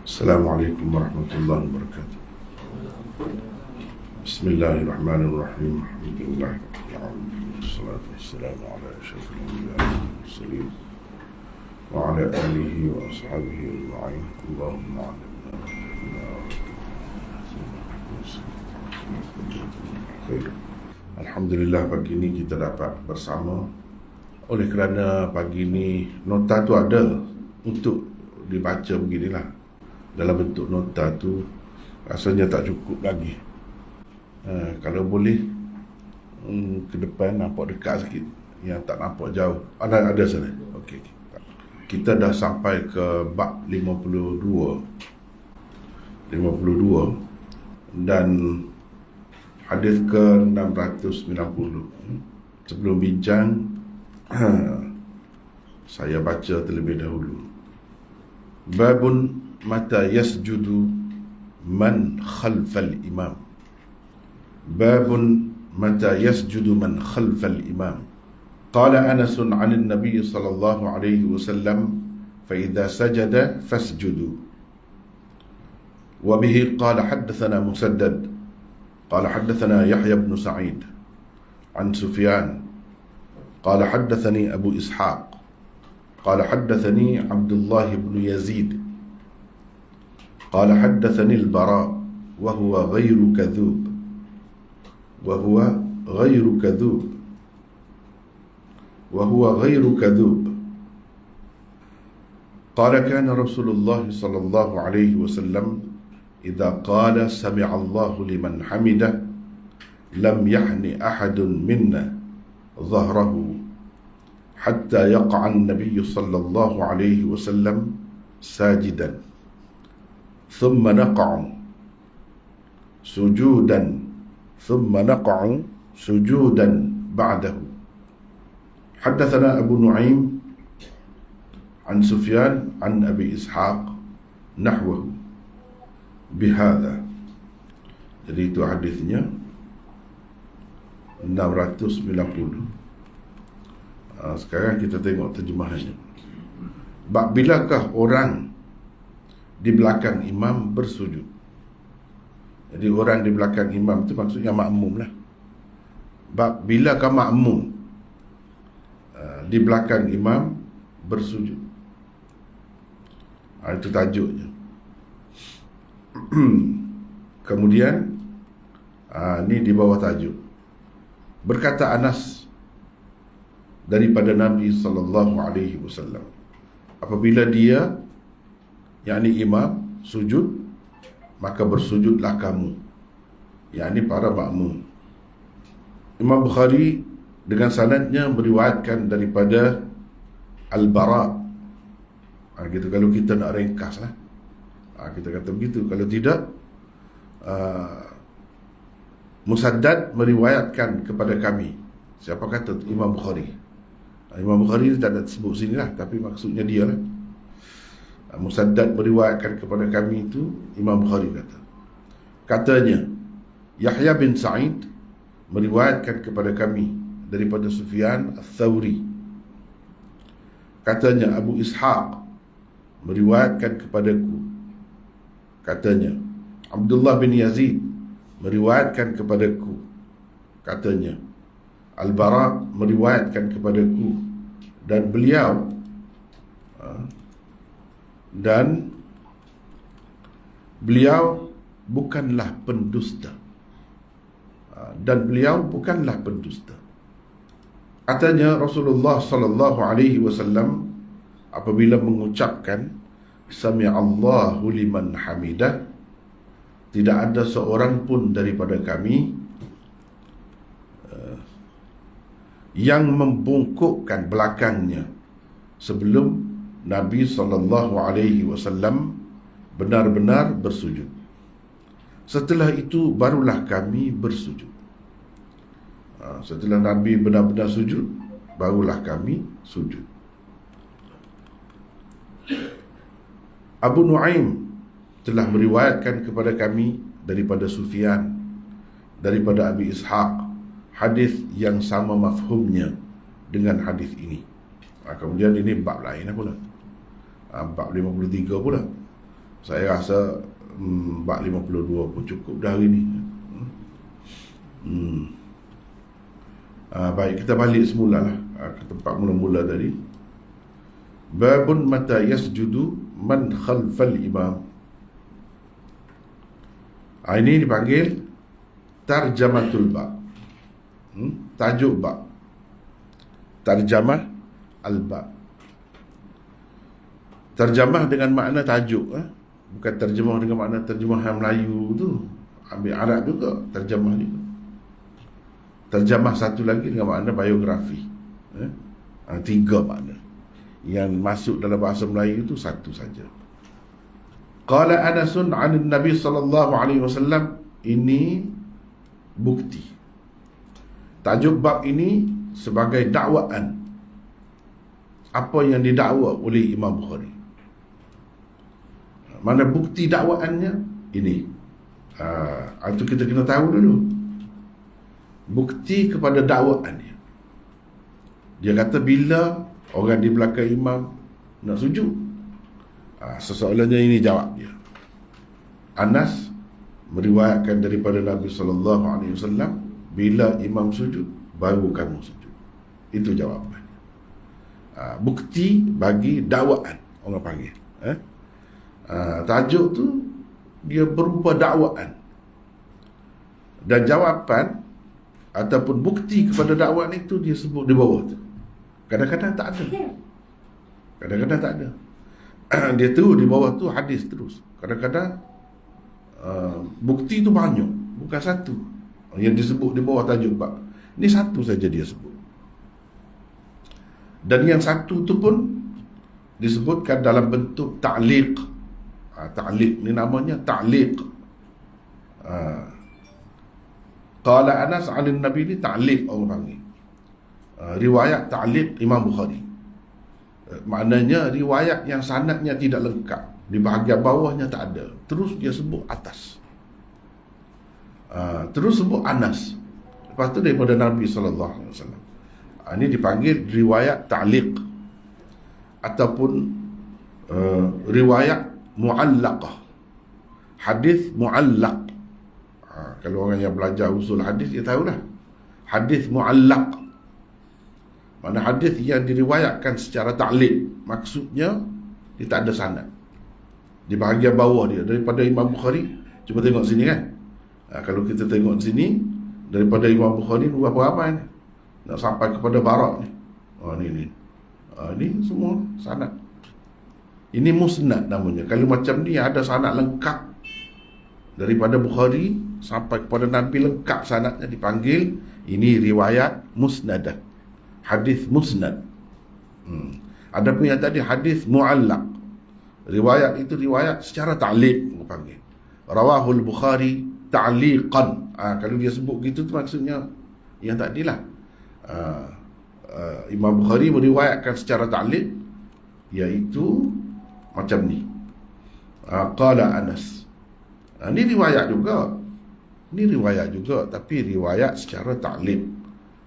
Assalamualaikum warahmatullahi wabarakatuh. Bismillahirrahmanirrahim. Alhamdulillah rabbil alamin. Wassalatu wassalamu ala asyrafil anbiya'i wal mursalin wa ala alihi wa ashabihi ajma'in. Allahumma 'allimna ma jahilna. Alhamdulillah, pagi ini kita dapat bersama. Oleh kerana pagi ini nota tu ada untuk dibaca beginilah. Dalam bentuk nota tu rasanya tak cukup lagi. Kalau boleh ke depan nampak dekat sikit, yang tak nampak jauh. Ada sana. Okey. Kita dah sampai ke bab 52 dan hadis ke 690. Sebelum bincang, saya baca terlebih dahulu. Babun mata yasjudu man khalfal imam. Babun mata yasjudu man khalfal imam. Qala Anas 'an an-nabiy sallallahu alaihi wasallam fa idza sajada fasjudu. Wa bihi qala haddathana Musaddad qala haddathana Yahya ibn Sa'id an Sufyan qala haddathani Abu Ishaq qala haddathani Abdullah ibn Yazid قال حدثني البراء وهو غير كذوب قال كان رسول الله صلى الله عليه وسلم إذا قال سمع الله لمن حمده لم يحن أحد منا ظهره حتى يقع النبي صلى الله عليه وسلم ساجدا ثم نقع سجودا بعده. حدثنا أبو نعيم عن سفيان عن أبي إسحاق نحوه بهذا. Jadi itu hadisnya 690. Sekarang kita tengok terjemahannya. Bab bilakah orang di belakang imam bersujud? Jadi orang di belakang imam itu maksudnya makmum lah. Bab bilakah makmum di belakang imam bersujud. Itu tajuknya. Kemudian ini di bawah tajuk. Berkata Anas daripada Nabi sallallahu alaihi wasallam, apabila dia, yakni imam, sujud, maka bersujudlah kamu, yakni para makmum. Imam Bukhari dengan sanadnya meriwayatkan daripada Al-Bara. Gitu kalau kita nak ringkas lah, kita kata begitu. Kalau tidak, Musaddad meriwayatkan kepada kami. Siapa kata? Imam Bukhari. Imam Bukhari tak ada sebut sini lah, tapi maksudnya dia lah. Musaddad meriwayatkan kepada kami itu Imam Bukhari kata. Katanya Yahya bin Sa'id meriwayatkan kepada kami daripada Sufyan Ats-Tsauri. Katanya Abu Ishaq meriwayatkan kepadaku. Katanya Abdullah bin Yazid meriwayatkan kepadaku. Katanya Al-Bara meriwayatkan kepadaku. Dan beliau bukanlah pendusta. Katanya Rasulullah sallallahu alaihi wasallam apabila mengucapkan sami'allahu liman hamidah, tidak ada seorang pun daripada kami yang membungkukkan belakangnya sebelum Nabi sallallahu alaihi wasallam benar-benar bersujud. Setelah itu barulah kami bersujud. Setelah Nabi benar-benar sujud, barulah kami sujud. Abu Nu'aim telah meriwayatkan kepada kami daripada Sufyan, daripada Abi Ishaq, hadis yang sama mafhumnya dengan hadis ini. Kemudian ini bab lain pula. Bab 53 pula. Saya rasa bab 52 pun cukup dah hari ni. Baik, kita balik semula lah ke tempat mula-mula tadi. Babun mata yasjudu man khalfal imam. Ini dipanggil tarjamatul bab. Tajuk bab. Tarjamah al-bab. Terjemah dengan makna tajuk, bukan terjemah dengan makna terjemahan Melayu tu. Ambil Arab juga, terjemah juga. Terjemah satu lagi dengan makna biografi. 3 makna. Yang masuk dalam bahasa Melayu itu satu saja. Qala Anasun 'an Nabi sallallahu alaihi wasallam, ini bukti. Tajuk bab ini sebagai dakwaan apa yang didakwa oleh Imam Bukhari. Mana bukti dakwaannya? Ini. Itu kita kena tahu dulu. Bukti kepada dakwaannya. Dia kata bila orang di belakang imam nak sujud, sesoalannya ini jawab dia. Anas meriwayatkan daripada Nabi sallallahu alaihi wasallam, bila imam sujud baru kamu sujud. Itu jawapan. Bukti bagi dakwaan, orang panggil. Tajuk tu dia berupa dakwaan. Dan jawapan ataupun bukti kepada dakwaan itu dia sebut di bawah tu. Kadang-kadang tak ada. Kadang-kadang tak ada. Dia terus di bawah tu hadis terus. Kadang-kadang bukti tu banyak, bukan satu yang disebut di bawah tajuk bab. Ini satu saja dia sebut. Dan yang satu tu pun disebutkan dalam bentuk ta'liq. Ta'liq ni namanya ta'liq. Qala Anas 'an Nabi ni ta'liq orang panggil. Riwayat ta'liq Imam Bukhari. Maknanya riwayat yang sanadnya tidak lengkap, di bahagian bawahnya tak ada, terus dia sebut atas. Terus sebut Anas, lepas tu daripada Nabi SAW. Ini dipanggil riwayat ta'liq ataupun riwayat mu'allaqah, hadis mu'allaq. Kalau orang yang belajar usul hadis dia tahulah hadis mu'allaq. Mana hadis yang diriwayatkan secara ta'liq, maksudnya dia tak ada sanad. Di bahagian bawah dia daripada Imam Bukhari. Cuba tengok sini kan. Kalau kita tengok sini, daripada Imam Bukhari berapa ramai ni? Nak sampai kepada Barak ni. Ni semua sanad. Ini musnad namanya. Kalau macam ni ada sanad lengkap daripada Bukhari sampai kepada Nabi, lengkap sanadnya, dipanggil ini riwayat musnadah, hadis musnad. Adapun yang tadi hadis mu'allaq, riwayat itu riwayat secara ta'liq dipanggil. Rawahul Bukhari ta'liqan. Kalau dia sebut gitu tu maksudnya yang tadilah. Imam Bukhari meriwayatkan secara ta'liq, iaitu macam ni. Qala Anas. Ini riwayat juga. Ini riwayat juga, tapi riwayat secara ta'liq.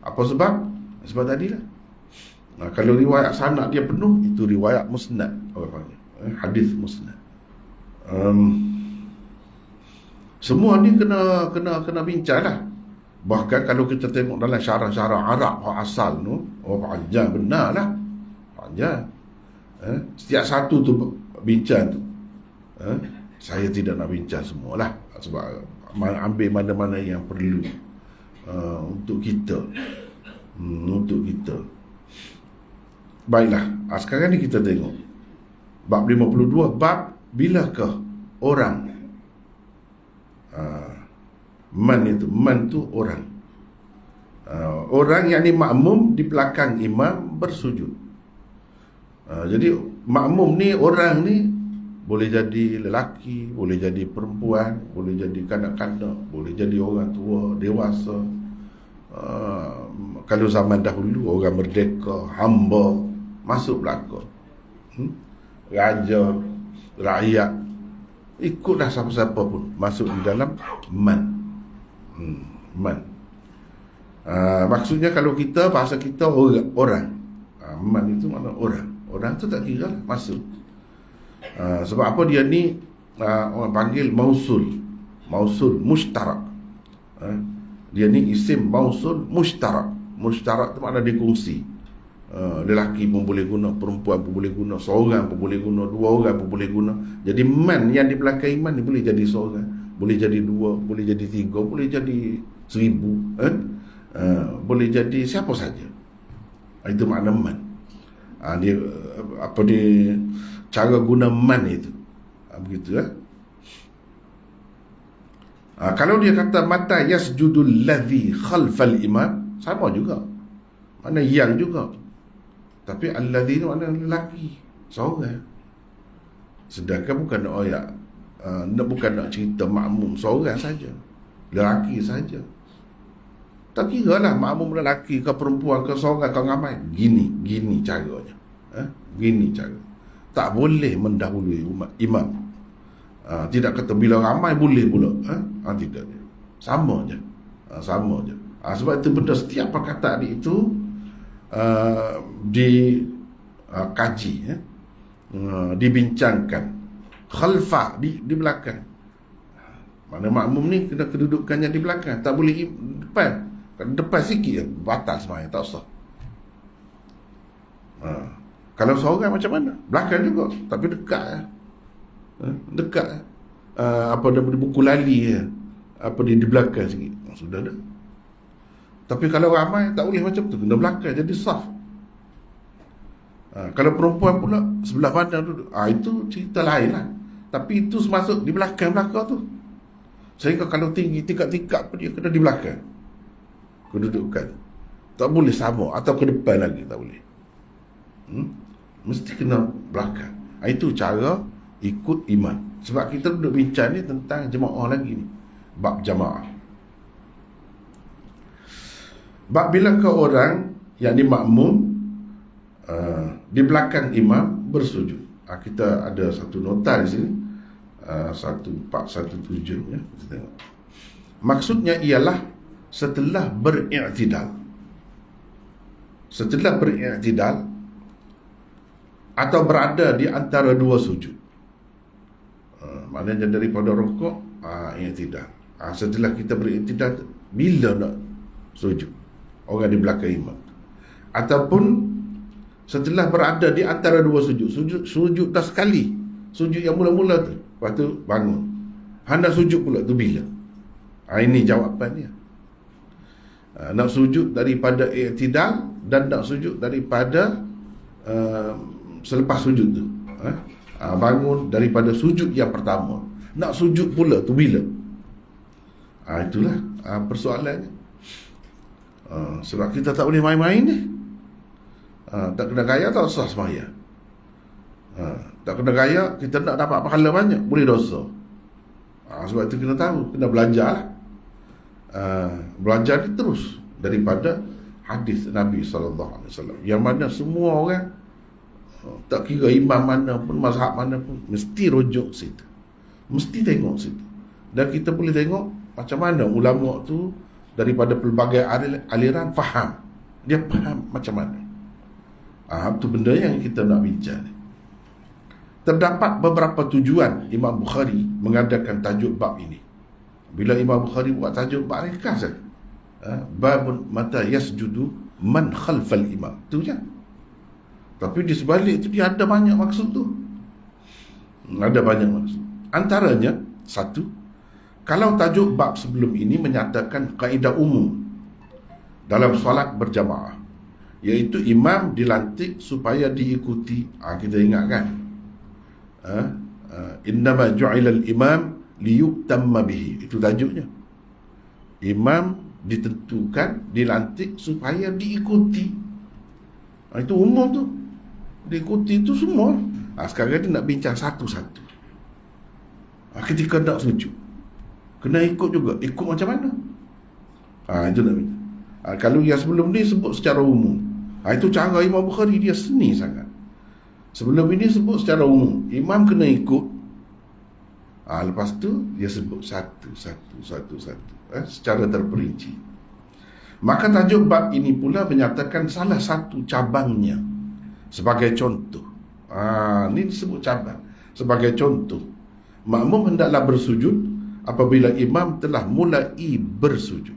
Apa sebab? Sebab tadilah. Kalau riwayat sanad dia penuh, itu riwayat musnad orang panggil. Hadis musnad. Semua ni kena bincang lah. Bahkan kalau kita tengok dalam syarah-syarah Arab asal tu, panjang benar lah. Panjang. Setiap satu tu bincang tu. Saya tidak nak bincang semualah, sebab ambil mana-mana yang perlu untuk kita. Untuk kita. Baiklah, sekarang ni kita tengok bab 52. Bab bilakah orang, man tu orang, orang yang ni makmum di belakang imam bersujud. Jadi makmum ni, orang ni boleh jadi lelaki, boleh jadi perempuan, boleh jadi kanak-kanak, boleh jadi orang tua, dewasa. Kalau zaman dahulu orang merdeka, hamba masuk belakang. Raja, rakyat, ikutlah siapa-siapa pun masuk di dalam man. Man. Maksudnya kalau kita, bahasa kita orang. Man itu makna orang. Orang tu tak kira lah, masuk. Sebab apa? Dia ni orang panggil mausul mushtarak. Dia ni isim mausul mushtarak. Mushtarak tu makna dikongsi. Lelaki pun boleh guna, perempuan pun boleh guna, seorang pun boleh guna, dua orang pun boleh guna. Jadi man yang di belakang iman ni boleh jadi seorang, boleh jadi dua, boleh jadi tiga, boleh jadi 1000, boleh jadi siapa saja. Itu makna man. Dia cara guna man itu. Begitu. Kalau dia kata mata yasjudul ladzi khalfal imam, sama juga. Mana yang juga. Tapi alladzi itu makna lelaki, seorang. Sedangkan bukan bukan nak cerita makmum seorang saja, lelaki saja. Tak kira lah makmum lelaki ke perempuan ke seorang ke ramai. Gini caranya. Gini cara. Tak boleh mendahului imam. Tidak kata bila ramai boleh pula. Tidak. Sama je. Sama je. Sebab itu benda setiap perkataan itu dikaji, dibincangkan. Khalfa di belakang. Mana makmum ni kena kedudukannya di belakang. Tak boleh depan. Depan sikit batal semuanya, tak usah. Kalau seorang macam mana? Belakang juga, tapi dekat. Dekat. Dia buku lali di belakang sikit. Sudah dah. Tapi kalau ramai tak boleh macam tu, kena belakang jadi saf. Kalau perempuan pula sebelah mana duduk, itu cerita lain lah. Tapi itu masuk di belakang tu. Sehingga kalau tinggi tingkat-tingkat pun dia kena di belakang kedudukan. Tak boleh sama atau ke depan lagi, tak boleh. Mesti kena belakang. Itu cara ikut imam. Sebab kita duduk bincang ni tentang jemaah lagi ni, bab jamaah. Bab bila ke orang yang dimakmum di belakang imam bersujud. Kita ada satu nota di sini, 1417 ya. Kita tengok. Maksudnya ialah setelah beri'tidal. Setelah beri'tidal atau berada di antara dua sujud. Maknanya daripada rukuk, i'tidal. Setelah kita beri'tidal, bila nak sujud? Orang di belakang imam. Ataupun setelah berada di antara dua sujud. Sujud dah sekali. Sujud yang mula-mula tu. Lepas tu bangun. Hendak sujud pula tu bila? Ini jawapannya. Nak sujud daripada i'tidal dan nak sujud daripada selepas sujud tu. Bangun daripada sujud yang pertama. Nak sujud pula tu bila? Itulah persoalannya. Sebab kita tak boleh main-main ni. Tak kena gaya tak sah sembahyang. Tak kena gaya kita nak dapat pahala banyak, boleh dosa. Sebab itu kena tahu, kena belajar lah. Belajar ni terus daripada hadis Nabi SAW, yang mana semua orang, tak kira imam mana pun, mazhab mana pun, mesti rujuk situ, mesti tengok situ. Dan kita boleh tengok macam mana ulama tu daripada pelbagai aliran faham. Dia faham macam mana. Itu benda yang kita nak bincang. Terdapat beberapa tujuan Imam Bukhari mengadakan tajuk bab ini. Bila Imam Bukhari buat tajuk bab ni, ringkas saja. Babun mata yasjudu man khalfal imam. Itu je. Tapi di sebalik itu dia ada banyak maksud tu. Ada banyak maksud. Antaranya, satu, kalau tajuk bab sebelum ini menyatakan kaedah umum dalam solat berjamaah, iaitu imam dilantik supaya diikuti. Kita ingat kan? Innama ju'ilal imam liyuktamma bihi. Itu tajuknya. Imam ditentukan, dilantik supaya diikuti. Itu umum tu. Diikuti itu semua. Sekarang dia nak bincang satu-satu. Ketika nak sujud, kena ikut juga. Ikut macam mana? Itu nak bincang. Kalau yang sebelum ni sebut secara umum, itu cara Imam Bukhari, dia seni sangat. Sebelum ini sebut secara umum, imam kena ikut. Lepas tu dia sebut satu secara terperinci. Maka tajuk bab ini pula menyatakan salah satu cabangnya sebagai contoh. Ini disebut cabang sebagai contoh. Makmum hendaklah bersujud apabila imam telah mulai bersujud.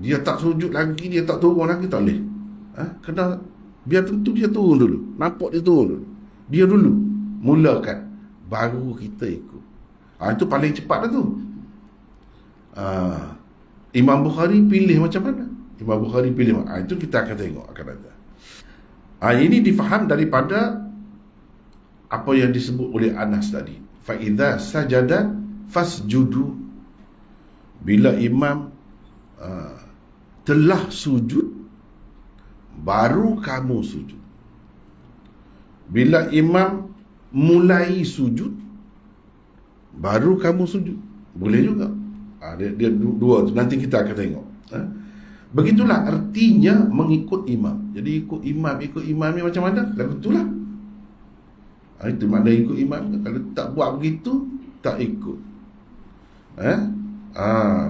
Dia tak sujud lagi, dia tak turun lagi, tak boleh. Kena, biar tentu dia turun dulu. Nampak dia turun dulu. Dia dulu mulakan, baru kita ikut. Itu paling cepat dah tu. Imam Bukhari pilih macam mana? Imam Bukhari pilih itu kita akan tengok akan datang. Ini difaham daripada apa yang disebut oleh Anas tadi. Fa idza sajada fasjudu. Bila imam telah sujud, baru kamu sujud. Bila imam mulai sujud, baru kamu sujud. Boleh juga. Dia dua tu. Nanti kita akan tengok. Begitulah artinya mengikut imam. Jadi ikut imam ni macam mana? Dan itulah. Itu makna ikut imam. Kalau tak buat begitu, tak ikut.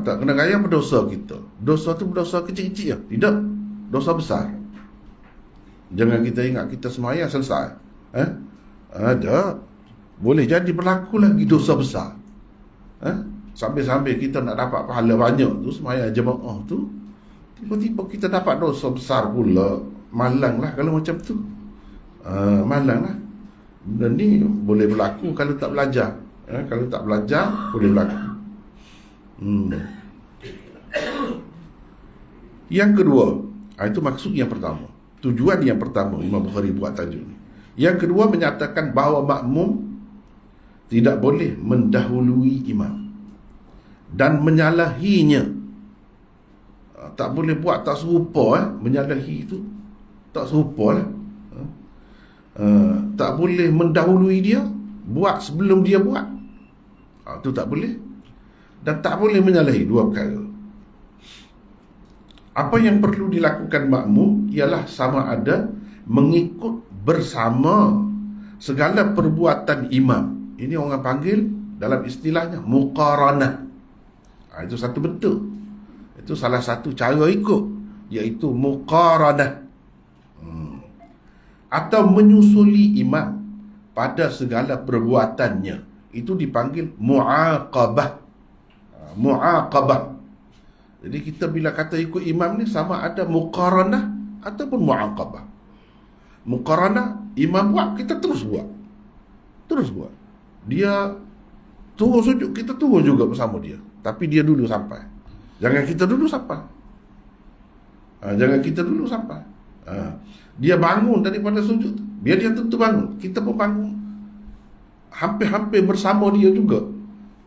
Tak kena gaya berdosa kita. Dosa tu berdosa kecil-kecil ya. Tidak. Dosa besar. Jangan kita ingat kita semayang selesai. Ada. Boleh jadi berlaku lagi dosa besar. Sambil-sambil kita nak dapat pahala banyak tu, semayang jemaah tu, tiba-tiba kita dapat dosa besar pula. Malanglah kalau macam tu. Malanglah. Benda ni boleh berlaku kalau tak belajar. Kalau tak belajar, boleh berlaku. Yang kedua, itu maksud yang pertama. Tujuan yang pertama Imam Bukhari buat tajuk ni. Yang kedua menyatakan bahawa makmum tidak boleh mendahului imam dan menyalahinya. Tak boleh buat tak serupa. Menyalahi itu tak serupa lah. Tak boleh mendahului dia, buat sebelum dia buat. Itu tak boleh. Dan tak boleh menyalahi. Dua perkara. Apa yang perlu dilakukan makmum ialah sama ada mengikut bersama segala perbuatan imam. Ini orang panggil dalam istilahnya muqaranah. Itu satu bentuk. Itu salah satu cara ikut, iaitu muqaranah. Atau menyusuli imam pada segala perbuatannya. Itu dipanggil mu'aqabah. Mu'aqabah. Jadi kita bila kata ikut imam ni sama ada muqaranah ataupun mu'aqabah. Muqaranah, imam buat, kita terus buat. Terus buat. Dia turun sujud, kita turun juga bersama dia. Tapi dia dulu sampai. Jangan kita dulu sampai. Jangan kita dulu sampai. Dia bangun daripada sujud, biar dia tentu bangun. Kita pun bangun hampir-hampir bersama dia juga.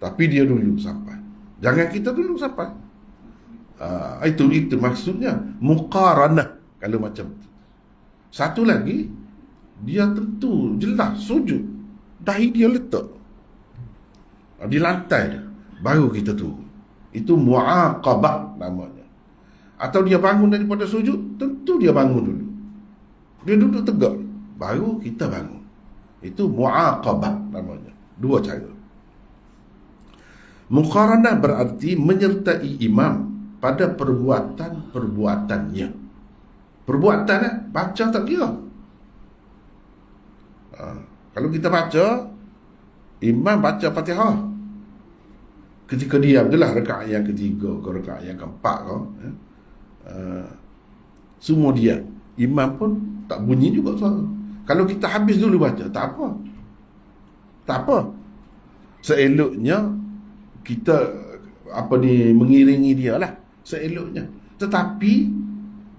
Tapi dia dulu sampai. Jangan kita dulu sampai. Itu maksudnya muqaranah. Kalau macam tu. Satu lagi, dia tentu jelas sujud, dahi dia letak di lantai dia, baru kita turun. Itu mu'aqabah namanya. Atau dia bangun daripada sujud, tentu dia bangun dulu. Dia duduk tegak, baru kita bangun. Itu mu'aqabah namanya. Dua cara. Muqaranah berarti menyertai imam pada perbuatan-perbuatannya. Perbuatan baca tak kira. Kalau kita baca, imam baca Fatihah, ketika diam je lah rakaat yang ketiga ke rakaat yang keempat ke, semua diam. Imam pun tak bunyi juga suara. Kalau kita habis dulu baca, tak apa. Tak apa. Seeloknya kita mengiringi dia lah. Seeloknya. Tetapi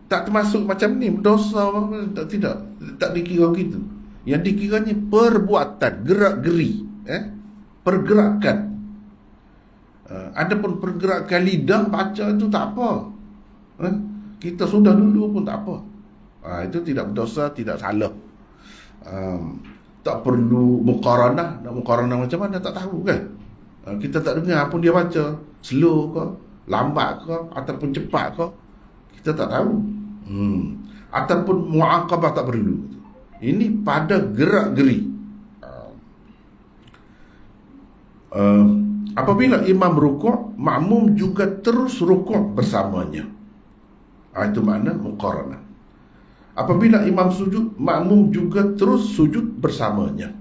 tak termasuk macam ni, dosa tidak dikira gitu. Yang dikiranya perbuatan, gerak-geri, pergerakan. Adapun pergerakan lidah baca itu tak apa. Kita sudah dulu pun tak apa. Itu tidak berdosa, tidak salah. Tak perlu muqaranah. Nak muqaranah macam mana tak tahu kan. Kita tak dengar pun dia baca slow ke, lambat ke, ataupun cepat ke, kita tak tahu. Ataupun mu'aqabah tak perlu. Ini pada gerak-geri. Apabila imam rukuk, makmum juga terus rukuk bersamanya. Itu makna muqaranah. Apabila imam sujud, makmum juga terus sujud bersamanya.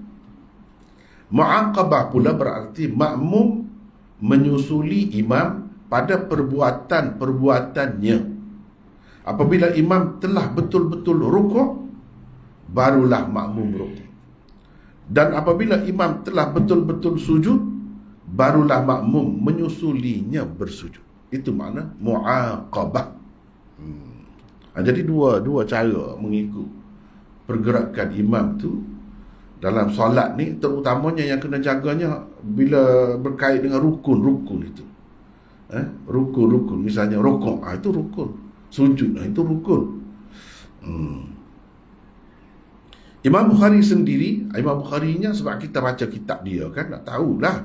Mu'aqabah pula berarti makmum menyusuli imam pada perbuatan-perbuatannya. Apabila imam telah betul-betul rukuk, barulah makmum rukuk. Dan apabila imam telah betul-betul sujud, barulah makmum menyusulinya bersujud. Itu makna mu'aqabah. Jadi dua cara mengikut pergerakan imam tu dalam solat ni, terutamanya yang kena jaganya bila berkait dengan rukun-rukun itu. Rukun-rukun, misalnya rukuk, itu rukun. Sujud, itu rukun. Imam Bukhari sendiri, Imam Bukharinya sebab kita baca kitab dia kan, nak tahulah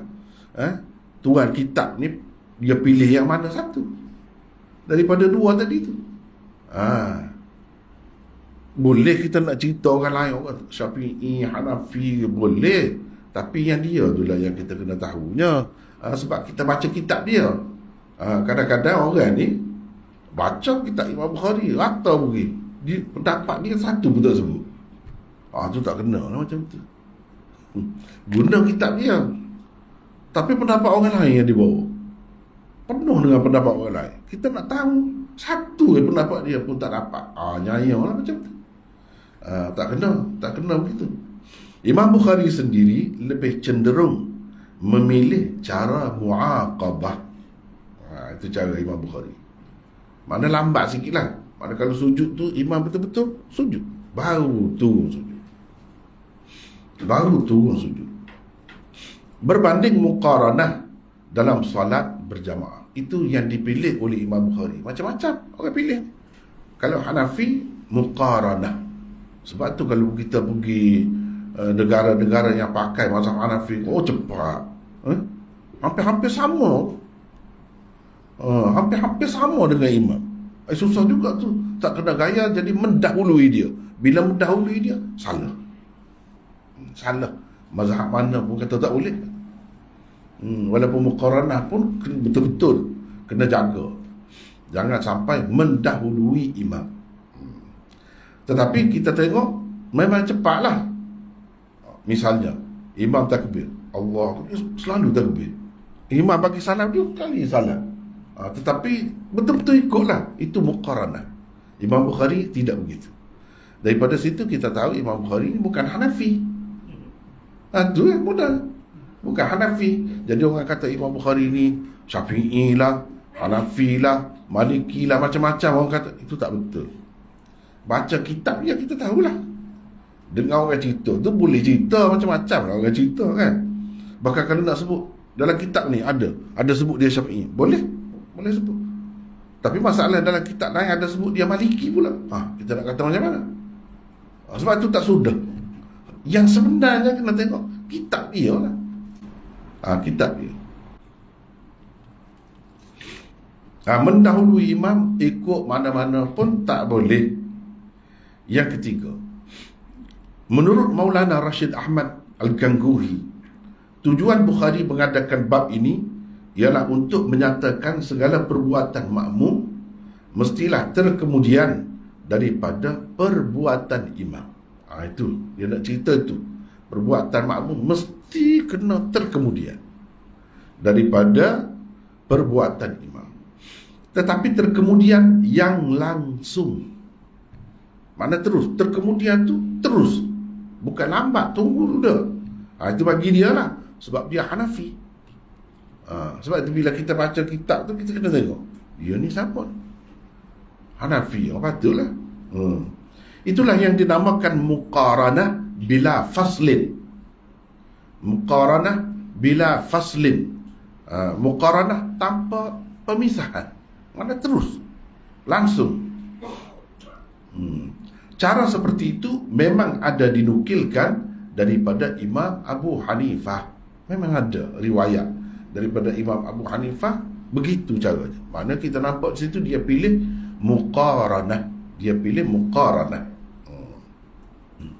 tuan kitab ni dia pilih yang mana satu daripada dua tadi tu. Boleh kita nak cerita orang lain, orang Syafi'i, Hanafi, boleh. Tapi yang dia tu lah yang kita kena tahunya. Sebab kita baca kitab dia. Kadang-kadang orang ni baca kitab Imam Bukhari, rata pergi, pendapat dia satu pun tak sebut. Tu tak kena lah macam tu. Guna kitab dia, tapi pendapat orang lain yang dibawa penuh dengan pendapat orang lain. Kita nak tahu satu pendapat dia pun tak dapat. Nyayang lah macam tu. Tak kena begitu. Imam Bukhari sendiri lebih cenderung memilih cara mu'aqabah. Itu cara Imam Bukhari. Mana lambat sikit lah. Mana kalau sujud tu imam betul-betul sujud, baru turun sujud. Berbanding muqaranah dalam solat berjamaah, itu yang dipilih oleh Imam Bukhari. Macam-macam orang pilih. Kalau Hanafi, muqaranah. Sebab tu kalau kita pergi negara-negara yang pakai mazhab Hanafi, cepat. Hampir-hampir sama. Hampir-hampir sama dengan imam. Susah juga tu. Tak kena gaya, jadi mendahului dia. Bila mendahului dia, salah. Mazhab mana pun kata tak boleh. Walaupun muqaranah pun betul-betul kena jaga. Jangan sampai mendahului imam. Tetapi kita tengok memang cepatlah. Misalnya imam takbir, Allah selalu takbir. Imam bagi salam dia kali salam. Tetapi betul-betul ikutlah. Itu muqaranah. Imam Bukhari tidak begitu. Daripada situ kita tahu Imam Bukhari ni bukan Hanafi. Itu mudah. Bukan Hanafi. Jadi orang kata Imam Bukhari ni Syafi'i lah, Hanafi lah, Maliki lah, macam-macam orang kata. Itu tak betul. Baca kitab dia kita tahulah. Dengar orang cerita tu boleh cerita macam-macam lah orang cerita kan. Bahkan kalau nak sebut dalam kitab ni ada sebut dia Syafi'i, boleh sebut. Tapi masalah dalam kitab lain ada sebut dia Maliki pula. Kita nak kata macam mana? Sebab tu tak sudah. Yang sebenarnya kena tengok kitab dia lah. Kitab dia. Mendahului imam ikut mana-mana pun tak boleh. Yang ketiga, menurut Maulana Rashid Ahmad Al-Gangguhi, tujuan Bukhari mengadakan bab ini ialah untuk menyatakan segala perbuatan makmum mestilah terkemudian daripada perbuatan imam. Itu dia nak cerita itu. Perbuatan makmum mesti kena terkemudian daripada perbuatan imam. Tetapi terkemudian yang langsung. Mana terus? Terkemudian tu terus. Bukan lambat, tunggu dulu. Itu bagi dia lah. Sebab dia Hanafi. Sebab itu bila kita baca kitab tu, kita kena tengok dia ni siapa? Hanafi. Patutlah. Itulah yang dinamakan muqaranah bila faslin. Muqaranah bila faslin. Muqaranah tanpa pemisahan. Mana terus, langsung. Cara seperti itu memang ada dinukilkan daripada Imam Abu Hanifah. Memang ada riwayat daripada Imam Abu Hanifah begitu caranya. Mana kita nampak di situ dia pilih muqaranah. Dia pilih muqaranah.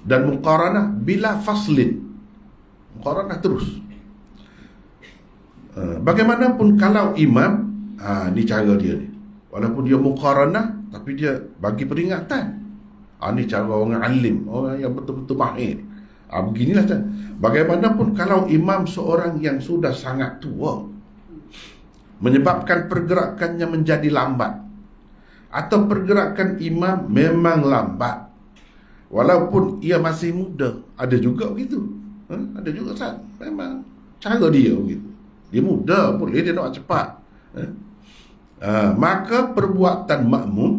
Dan muqaranah bila faslin. Muqaranah terus. Bagaimanapun kalau imam, ni cara dia ni. Walaupun dia muqaranah, tapi dia bagi peringatan. Ni cara orang alim, orang yang betul-betul mahir. Beginilah. Bagaimanapun kalau imam seorang yang sudah sangat tua, menyebabkan pergerakannya menjadi lambat, atau pergerakan imam memang lambat walaupun ia masih muda, ada juga begitu. Ada juga Ustaz, memang cara dia begitu. Dia muda, boleh dia nak cepat. Maka perbuatan makmum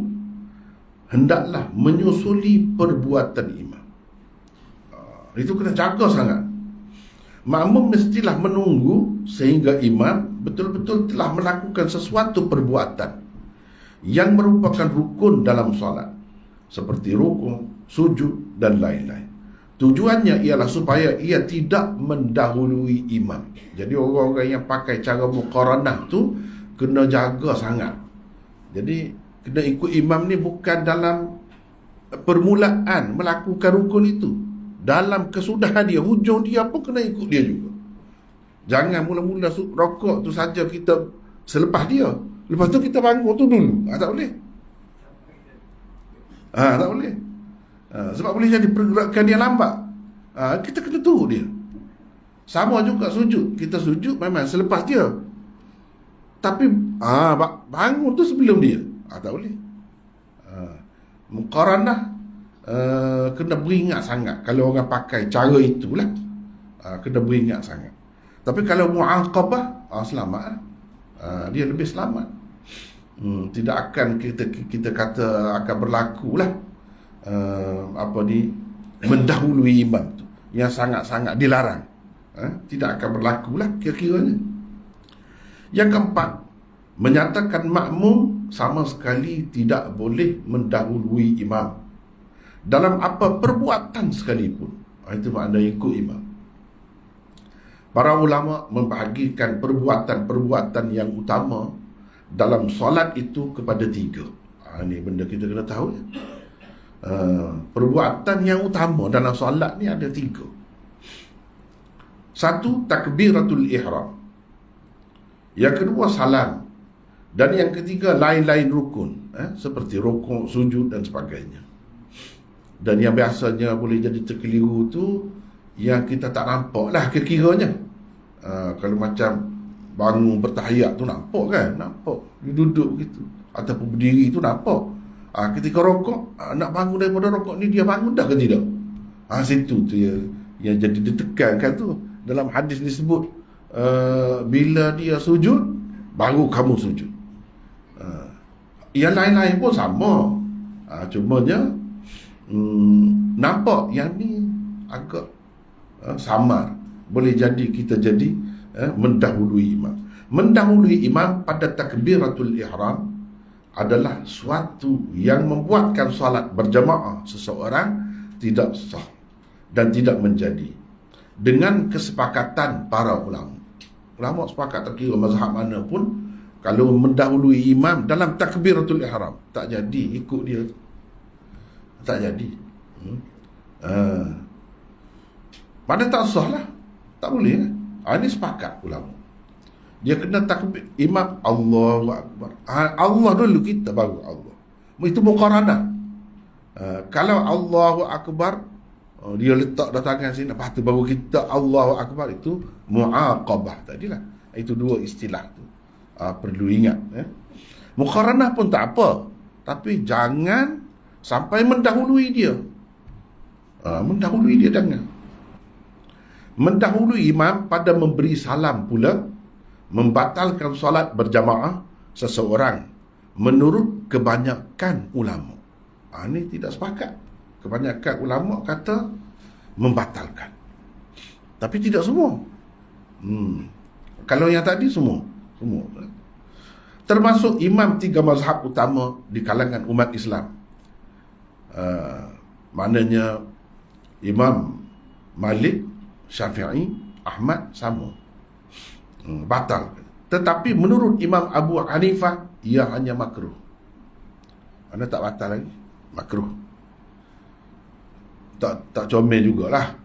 hendaklah menyusuli perbuatan imam. Itu kena jaga sangat. Makmum mestilah menunggu sehingga imam betul-betul telah melakukan sesuatu perbuatan yang merupakan rukun dalam solat, seperti rukuk, sujud dan lain-lain. Tujuannya ialah supaya ia tidak mendahului imam. Jadi orang-orang yang pakai cara muqaranah tu kena jaga sangat. Jadi kena ikut imam ni bukan dalam permulaan melakukan rukun itu, dalam kesudahan dia, hujung dia pun kena ikut dia juga. Jangan mula-mula rokok tu saja kita selepas dia, lepas tu kita bangun tu dulu. Tak boleh. Tak boleh. Sebab boleh jadi pergerakan dia lambat. Kita kena tunggu dia. Sama juga sujud. Kita sujud memang selepas dia, tapi bangun tu sebelum dia. Tak boleh. Muqaranah kena beringat sangat. Kalau orang pakai cara itulah, kena beringat sangat. Tapi kalau mu'aqabah, selamat. Dia lebih selamat. Tidak akan kita kata akan berlakulah mendahului imam tu, yang sangat-sangat dilarang. Tidak akan berlakulah kira-kiranya. Yang keempat, menyatakan makmum sama sekali tidak boleh mendahului imam dalam apa perbuatan sekalipun. Itu makna ikut imam. Para ulama membahagikan perbuatan-perbuatan yang utama dalam solat itu kepada 3. Ini benda kita kena tahu. Perbuatan yang utama dalam solat ni ada 3. 1, takbiratul ihram. Yang kedua, salam. Dan yang ketiga, lain-lain rukun, seperti rukuk, sujud dan sebagainya. Dan yang biasanya boleh jadi terkeliru tu, yang kita tak nampak lah kira-kiranya. Kalau macam bangun bertahiyat tu nampak kan? Nampak. Dia duduk begitu, ataupun berdiri tu nampak. Ketika rokok, nak bangun daripada rokok ni, dia bangun dah ke tidak? Situ tu yang jadi ditekankan tu. Dalam hadis disebut, bila dia sujud, baru kamu sujud. Yang lain-lain pun sama. Cumanya nampak yang ni agak samar. Boleh jadi kita jadi mendahului imam. Mendahului imam pada takbiratul ihram adalah suatu yang membuatkan solat berjamaah seseorang tidak sah dan tidak menjadi, dengan kesepakatan para ulama. Ulama sepakat, tak kira mazhab mana pun, kalau mendahului imam dalam takbiratul ihram, tak jadi ikut dia. Tak jadi. Pada tak sah lah. Tak boleh. Ini sepakat ulama. Dia kena takbir imam, Allahu Akbar. Allah dulu, kita baru Allah. Itu muqaranah. Kalau Allahu Akbar, dia letak dah tangan sini, lepas tu baru kita Allahu Akbar, itu mu'aqabah tadilah. Itu 2 istilah tu. Perlu ingat. Muqaranah pun tak apa, tapi jangan sampai mendahului dia. Mendahului dia jangan. Mendahului imam pada memberi salam pula membatalkan solat berjamaah seseorang menurut kebanyakan ulama. Ini tidak sepakat. Kebanyakan ulama kata membatalkan, tapi tidak semua. Kalau yang tadi semua. Termasuk imam 3 mazhab utama di kalangan umat Islam. Maknanya Imam Malik, Syafi'i, Ahmad sama. Batal. Tetapi menurut Imam Abu Hanifah, ia hanya makruh. Anda tak batal lagi, makruh. Tak comel jugalah,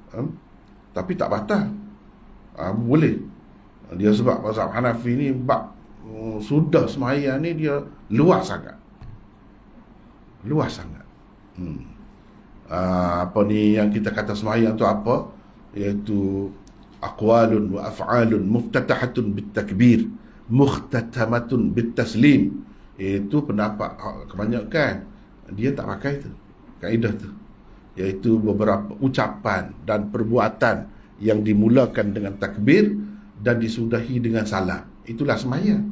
tapi tak batal. Boleh. Dia sebab mazhab Hanafi ni sudah sembahyang ni dia luas sangat. Luas sangat. Apa ni yang kita kata sembahyang tu apa? iaitu aqwalun wa af'alun muftatahatun bitakbir, mukhtatamatun bitaslim. Itu pendapat kebanyakan dia tak pakai tu kaedah tu, iaitu beberapa ucapan dan perbuatan yang dimulakan dengan takbir dan disudahi dengan salam. Itulah sembahyang.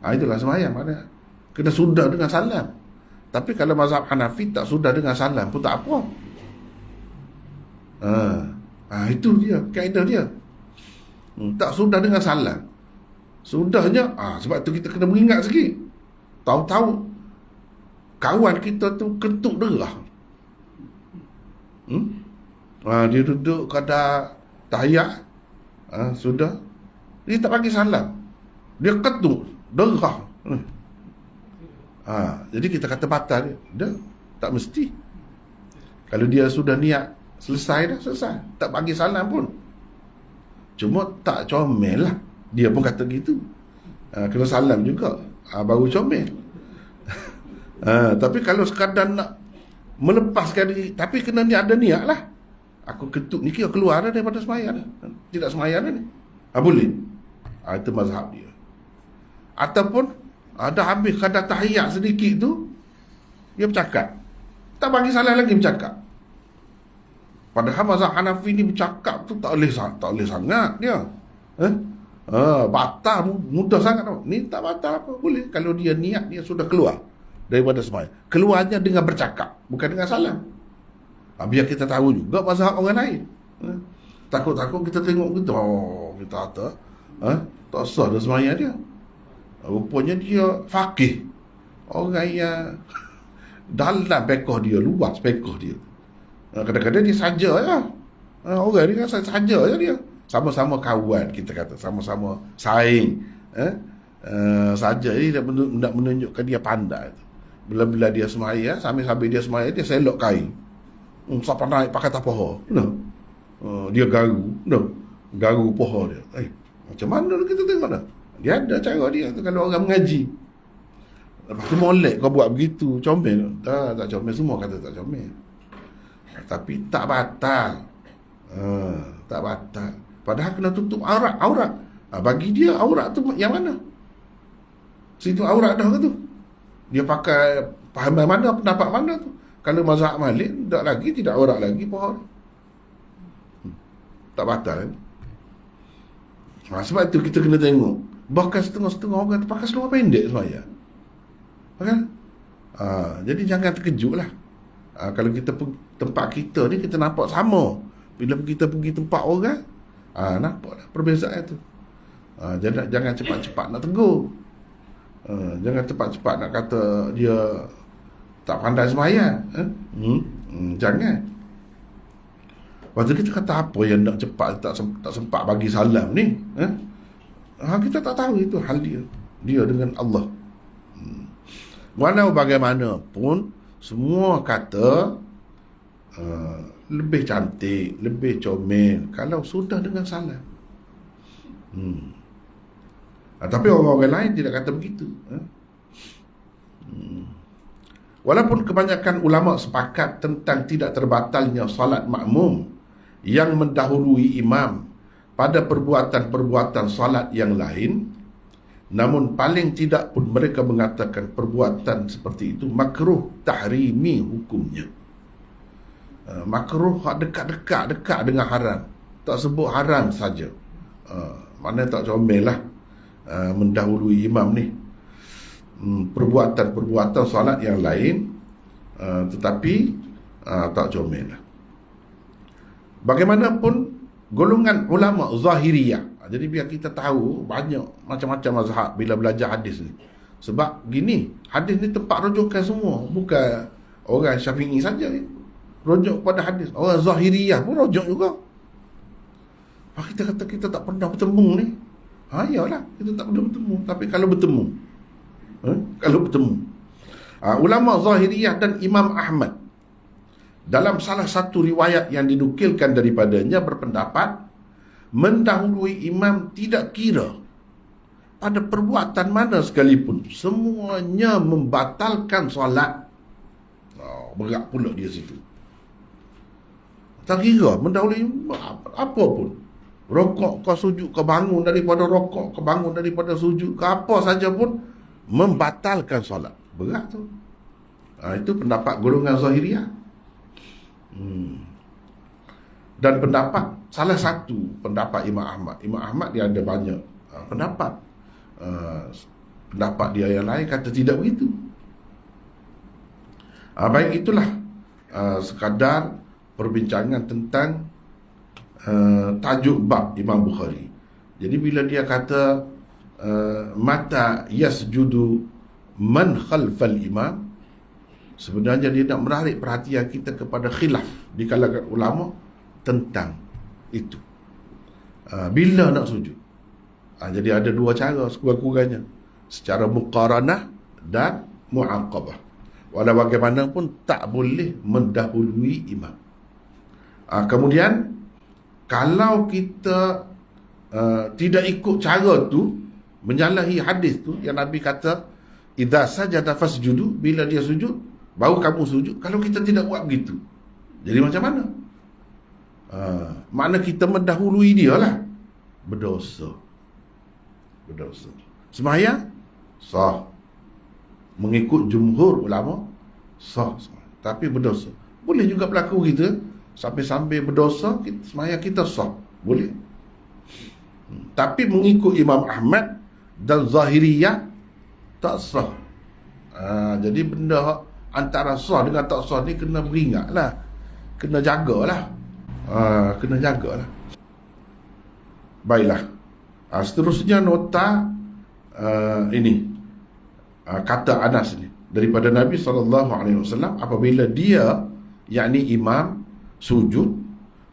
Itulah sembahyang, mana kena sudah dengan salam. Tapi kalau mazhab Hanafi tak sudah dengan salam pun tak apa. Itu dia kaedah dia. Tak sudah dengan salam. Sudahnya, sebab tu kita kena mengingat sikit. Tahu-tahu kawan kita tu ketuk derah. Dia duduk kada tahiyat, sudah. Dia tak bagi salam. Dia ketuk derah. Jadi kita kata batal dia. Tak mesti. Kalau dia sudah niat selesai dah, selesai. Tak bagi salam pun. Cuma tak comel lah. Dia pun kata gitu. Kena salam juga. Baru comel. Tapi kalau sekadar nak melepaskan diri, tapi kena ada niat lah. Aku ketuk ni kira keluar dah daripada sembahyang. Tidak sembahyang dah ni. Boleh. Itu mazhab dia. Ataupun dah habis kadar tahiyat sedikit tu, dia bercakap. Tak bagi salam lagi bercakap. Padahal mazhab Hanafi ni bercakap tu tak boleh sangat dia. Batal mudah sangat tau. Ni tak batal apa, boleh kalau dia niat dia sudah keluar daripada sembahyang. Keluarnya dengan bercakap, bukan dengan salam. Biar kita tahu juga mazhab orang lain. Takut-takut kita tengok kita, kita kata tak sah dah sembahyang dia. Rupanya dia faqih. Orang yang dalam pekoh dia, luas pekoh dia. Kadang-kadang dia saja je. Orang ni kan saja je dia. Sama-sama kawan, kita kata, sama-sama saing. Saja ni nak menunjukkan dia pandai. Bila-bila dia sembahyang, sambil-sambil dia sembahyang, dia selok kain. Siapa naik pakai tak poho. Dia garu. Garu poho dia. Macam mana kita tengok dah? Dia ada cara dia tu kalau orang mengaji. Lepas tu molek kau buat begitu, comel. Tak comel, semua kata tak comel. Tapi tak batal. Tak batal. Padahal kena tutup aurat. Bagi dia aurat tu yang mana? Situ aurat dah ke tu? Dia pakai pahaman mana, pendapat mana tu? Kalau mazhab Malik, tidak aurat lagi pohon. Tak batal. Sebab tu kita kena tengok. Bahkan setengah-setengah orang pakai seluar pendek semaya. Kan? Jadi jangan terkejut lah. Kalau kita tempat kita ni, kita nampak sama. Bila kita pergi tempat orang, nampak lah perbezaan tu. Jangan cepat-cepat nak tegur. Jangan cepat-cepat nak kata dia tak pandai sembahyang. Jangan. Lepas tu kita kata apa yang nak cepat, tak sempat bagi salam ni. Kita tak tahu itu hal dia. Dia dengan Allah. Walau bagaimanapun, semua kata lebih cantik, lebih comel kalau sudah dengan salam. Tapi orang-orang lain tidak kata begitu. Walaupun kebanyakan ulama sepakat tentang tidak terbatalnya salat makmum yang mendahului imam pada perbuatan-perbuatan salat yang lain, namun paling tidak pun mereka mengatakan perbuatan seperti itu makruh tahrimi hukumnya. Makruh dekat dengan haram. Tak sebut haram saja. Mana tak comel lah mendahului imam ni. Perbuatan-perbuatan salat yang lain, tetapi tak comel lah. Bagaimanapun golongan ulama Zahiriyah. Jadi biar kita tahu banyak macam-macam mazhab bila belajar hadis ni. Sebab gini, hadis ni tempat rujukan semua, bukan orang Syafi'i saja ni. Rujuk pada hadis. Orang Zahiriyah pun rujuk juga. Kita kata kita tak pernah bertemu ni. Yalah, kita tak pernah bertemu. Tapi kalau bertemu, ulama Zahiriyah dan Imam Ahmad dalam salah satu riwayat yang dinukilkan daripadanya berpendapat mendahului imam tidak kira pada perbuatan mana sekalipun, semuanya membatalkan solat. Berat pula dia situ. Tak kira mendahului apa pun. Rokok kau sujud, kau bangun daripada rokok, kau bangun daripada sujud, ke apa saja pun membatalkan solat. Berat tu. Itu pendapat golongan Zahiriyah. Dan pendapat, salah satu pendapat Imam Ahmad. Imam Ahmad dia ada banyak pendapat. Pendapat dia yang lain kata tidak begitu. Baik, itulah sekadar perbincangan tentang tajuk bab Imam Bukhari. Jadi bila dia kata mata yasjudu man khalfal imam, sebenarnya dia nak menarik perhatian kita kepada khilaf di kalangan ulama tentang itu. Bila nak sujud? Jadi ada dua cara sekurang-kurangnya, secara muqaranah dan mu'aqabah. Walau bagaimanapun tak boleh mendahului imam. Kemudian kalau kita tidak ikut cara tu, menyalahi hadis tu yang Nabi kata idza sajada fasjudu, bila dia sujud baru kamu sujud. Kalau kita tidak buat begitu, jadi macam mana? Makna kita mendahului dia lah, berdosa. Sembahyang sah, mengikut jumhur ulama sah, tapi berdosa. Boleh juga berlaku kita sambil berdosa, sembahyang kita sah, boleh. Tapi mengikut Imam Ahmad dan Zahiriyah tak sah. Jadi benda antara sah dengan tak sah ni kena beringat lah, kena jagalah. Baiklah. Seterusnya nota ini kata Anas ni daripada Nabi SAW, apabila dia, yakni imam, sujud,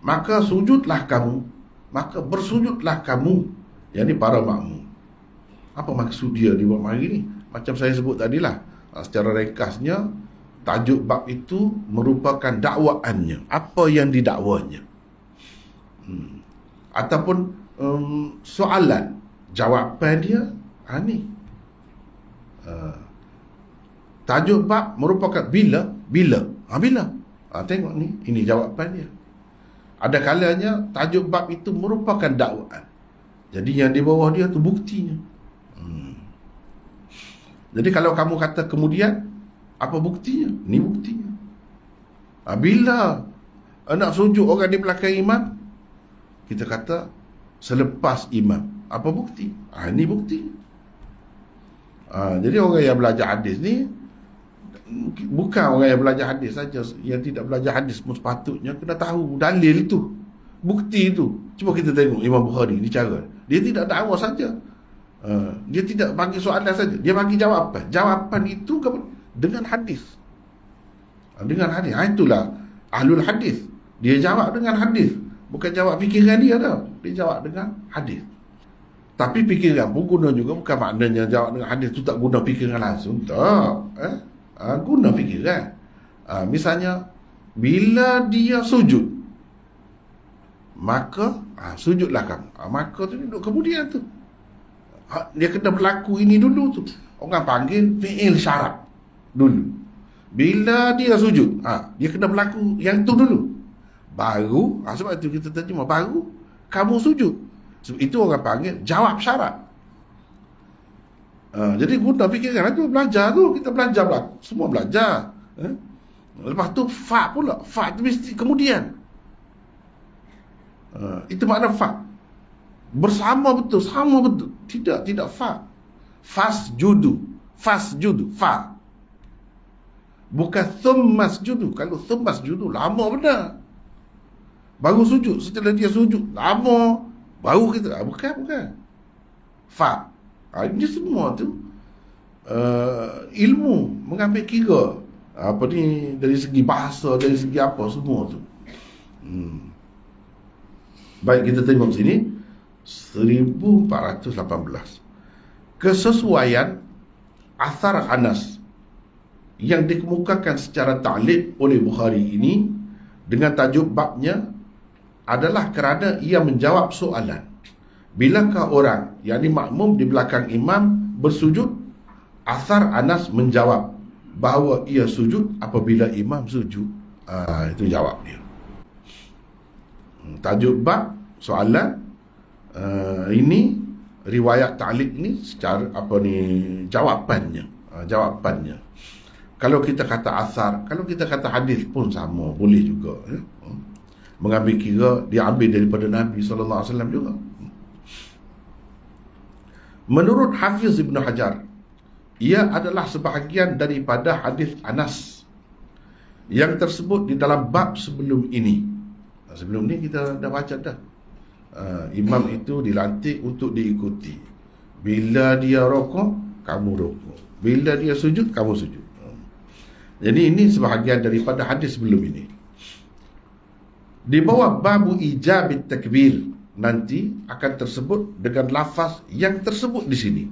maka sujudlah kamu, maka bersujudlah kamu, yakni para makmum. Apa maksud dia di bab hari ni? Macam saya sebut tadilah, secara ringkasnya tajuk bab itu merupakan dakwaannya, apa yang didakwanya, ataupun soalan, jawapan dia. Ni tajuk bab merupakan bila. Tengok ni, ini jawapan dia. Ada kalanya tajuk bab itu merupakan dakwaan, jadi yang di bawah dia tu buktinya. Jadi kalau kamu kata kemudian, apa buktinya? Ni buktinya. Bila nak sujud orang di belakang imam, kita kata selepas imam. Apa bukti? Ni bukti. Jadi orang yang belajar hadis ni bukan orang yang belajar hadis saja. Yang tidak belajar hadis pun sepatutnya kena tahu dalil itu, bukti itu. Cuba kita tengok Imam Bukhari ni cara. Dia tidak dakwa saja. Dia tidak bagi soalan saja, dia bagi jawapan. Jawapan itu dengan hadis. Dengan hadis. Itulah ahlul hadis. Dia jawab dengan hadis. Bukan jawab fikiran dia tau. Dia jawab dengan hadis. Tapi fikiran pun guna juga. Bukan maknanya jawab dengan hadis tu tak guna fikiran langsung. Tak. Guna fikiran. Misalnya, bila dia sujud, maka sujudlah kamu. Maka tu duduk kemudian tu. Dia kena berlaku ini dulu tu. Orang panggil fi'il syarat dulu. Bila dia sujud, dia kena berlaku yang tu dulu. Baru, sebab itu kita terjemah, baru kamu sujud. Sebab itu orang panggil jawab syarat. Jadi guna fikiran tu, belajar tu. Kita belajar berlaku. Semua belajar. Lepas tu fa pula. Fa tu mesti kemudian. Itu makna fa. Bersama betul, sama betul. Tidak fa. Fasjudu, fa. Bukan thummasjudu. Kalau thummasjudu lama benar. Baru sujud, setelah dia sujud lama baru kita. Bukan. Fa. Ini semua tu ilmu mengambil kira. Apa ni, dari segi bahasa, dari segi apa, semua tu. Baik, kita tengok sini 1418. Kesesuaian athar Anas yang dikemukakan secara ta'liq oleh Bukhari ini dengan tajuk babnya adalah kerana ia menjawab soalan, bilakah orang, yakni makmum di belakang imam bersujud? Athar Anas menjawab bahawa ia sujud apabila imam sujud. Itu jawab dia. Tajuk bab soalan ini riwayat ta'liq ni secara jawapannya. Kalau kita kata asar, kalau kita kata hadis pun sama, boleh juga ya. Mengambil kira dia ambil daripada Nabi sallallahu alaihi wasallam juga. Menurut Hafiz Ibn Hajar, ia adalah sebahagian daripada hadis Anas yang tersebut di dalam bab sebelum ini. Sebelum ni kita dah baca dah. Imam itu dilantik untuk diikuti. Bila dia rokok, kamu rokok. Bila dia sujud, kamu sujud. Jadi ini sebahagian daripada hadis sebelum ini. Di bawah babu ijabit takbir nanti akan tersebut dengan lafaz yang tersebut di sini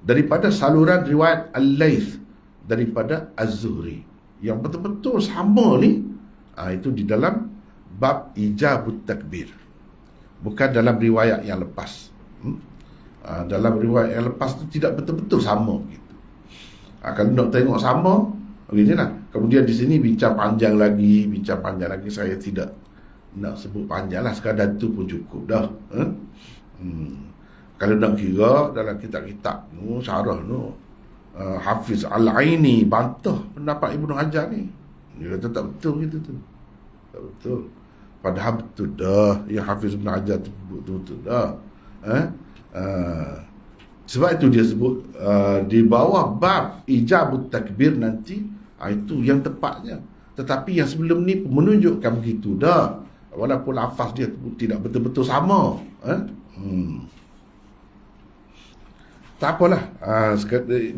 daripada saluran riwayat Al-Laits daripada Az-Zuhri yang betul-betul sama ni. Itu di dalam bab ijabut takbir, bukan dalam riwayat yang lepas. Dalam riwayat yang lepas tu tidak betul-betul sama gitu. Kalau nak tengok sama beginilah. Kemudian di sini bincang panjang lagi. Saya tidak nak sebut panjang lah, sekadar tu pun cukup dah. Kalau nak kira dalam kitab-kitab tu, syarah tu, Hafiz Al-Aini bantah pendapat Ibnu Hajar ni. Dia kata tak betul gitu tu. Tak betul. Padahal betul dah yang Hafiz Ibn Hajar tu betul-betul dah. Sebab itu dia sebut di bawah bab ijabut takbir nanti, itu yang tepatnya. Tetapi yang sebelum ni menunjukkan begitu dah, walaupun lafaz dia tidak betul-betul sama. Tak apalah,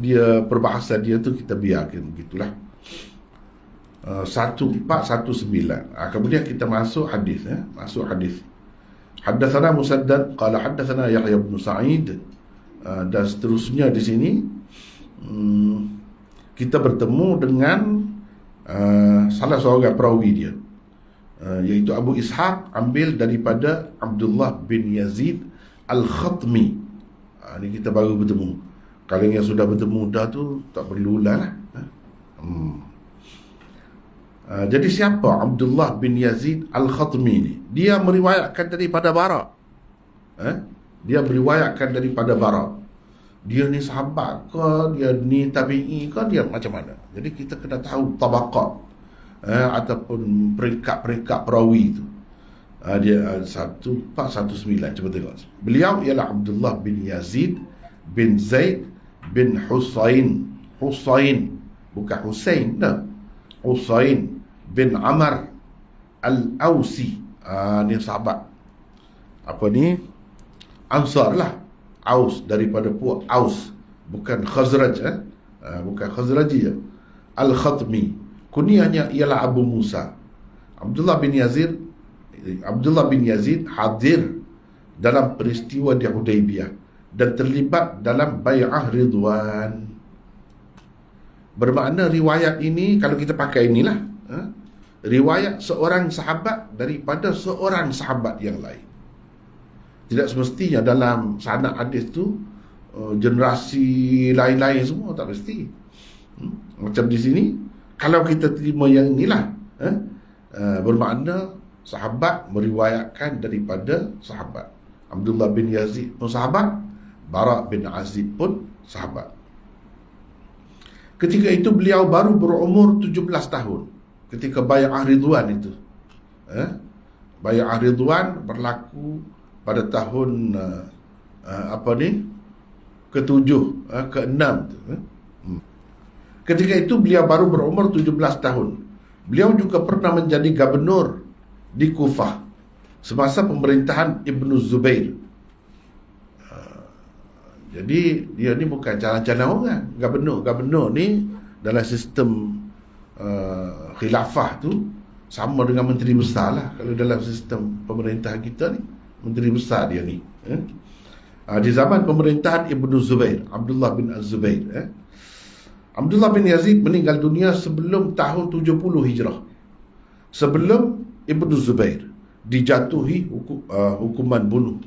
dia perbahasan dia tu kita biarkan begitulah. 1419. Kemudian kita masuk hadis ya. Haddatsana Musaddad qala haddatsana Yahya bin Sa'id, dan seterusnya di sini kita bertemu dengan salah seorang perawi dia, iaitu Abu Ishaq, ambil daripada Abdullah bin Yazid Al-Khatmi. Ini kita baru bertemu. Kalau yang sudah bertemu dah tu tak perlulah. Jadi siapa Abdullah bin Yazid Al-Khatmi ni? Dia meriwayatkan daripada Bara. Dia meriwayatkan daripada Bara. Dia ni sahabat ke, dia ni tabi'i ke, dia macam mana? Jadi kita kena tahu tabaqat ataupun peringkat-peringkat perawi itu. Dia 1419. Cuba tengok. Beliau ialah Abdullah bin Yazid bin Zaid bin Husain. Husain, bukan Husain dah. Husain bin Amr Al-Ausi. Ni sahabat. Apa ni? Ansar lah. Aus, daripada puak Aus, bukan Khazraj. Bukan Khazraji ya. Al-Khatmi. Kunyahnya ialah Abu Musa. Abdullah bin Yazid hadir dalam peristiwa di Hudaybiyah dan terlibat dalam bai'ah Ridwan. Bermakna riwayat ini, kalau kita pakai inilah, riwayat seorang sahabat daripada seorang sahabat yang lain. Tidak semestinya dalam sanad hadis tu generasi lain-lain semua, tak mesti. Macam di sini, kalau kita terima yang inilah, bermakna sahabat meriwayatkan daripada sahabat. Abdullah bin Yazid pun sahabat, Bara bin Azib pun sahabat. Ketika itu beliau baru berumur 17 tahun ketika bai'ah Ridwan itu. Bai'ah Ridwan berlaku pada tahun ke-7, ke-6 tu. Ketika itu beliau baru berumur 17 tahun. Beliau juga pernah menjadi gubernur di Kufah semasa pemerintahan Ibnu Zubair. Jadi dia ni bukan calon-calon orang. Gubernur ni dalam sistem khilafah tu sama dengan menteri besar lah. Kalau dalam sistem pemerintahan kita ni, menteri besar dia ni. Di zaman pemerintahan Ibnu Zubair, Abdullah bin Az-Zubair. Abdullah bin Yazid meninggal dunia sebelum tahun 70 Hijrah. Sebelum Ibnu Zubair dijatuhi hukuman bunuh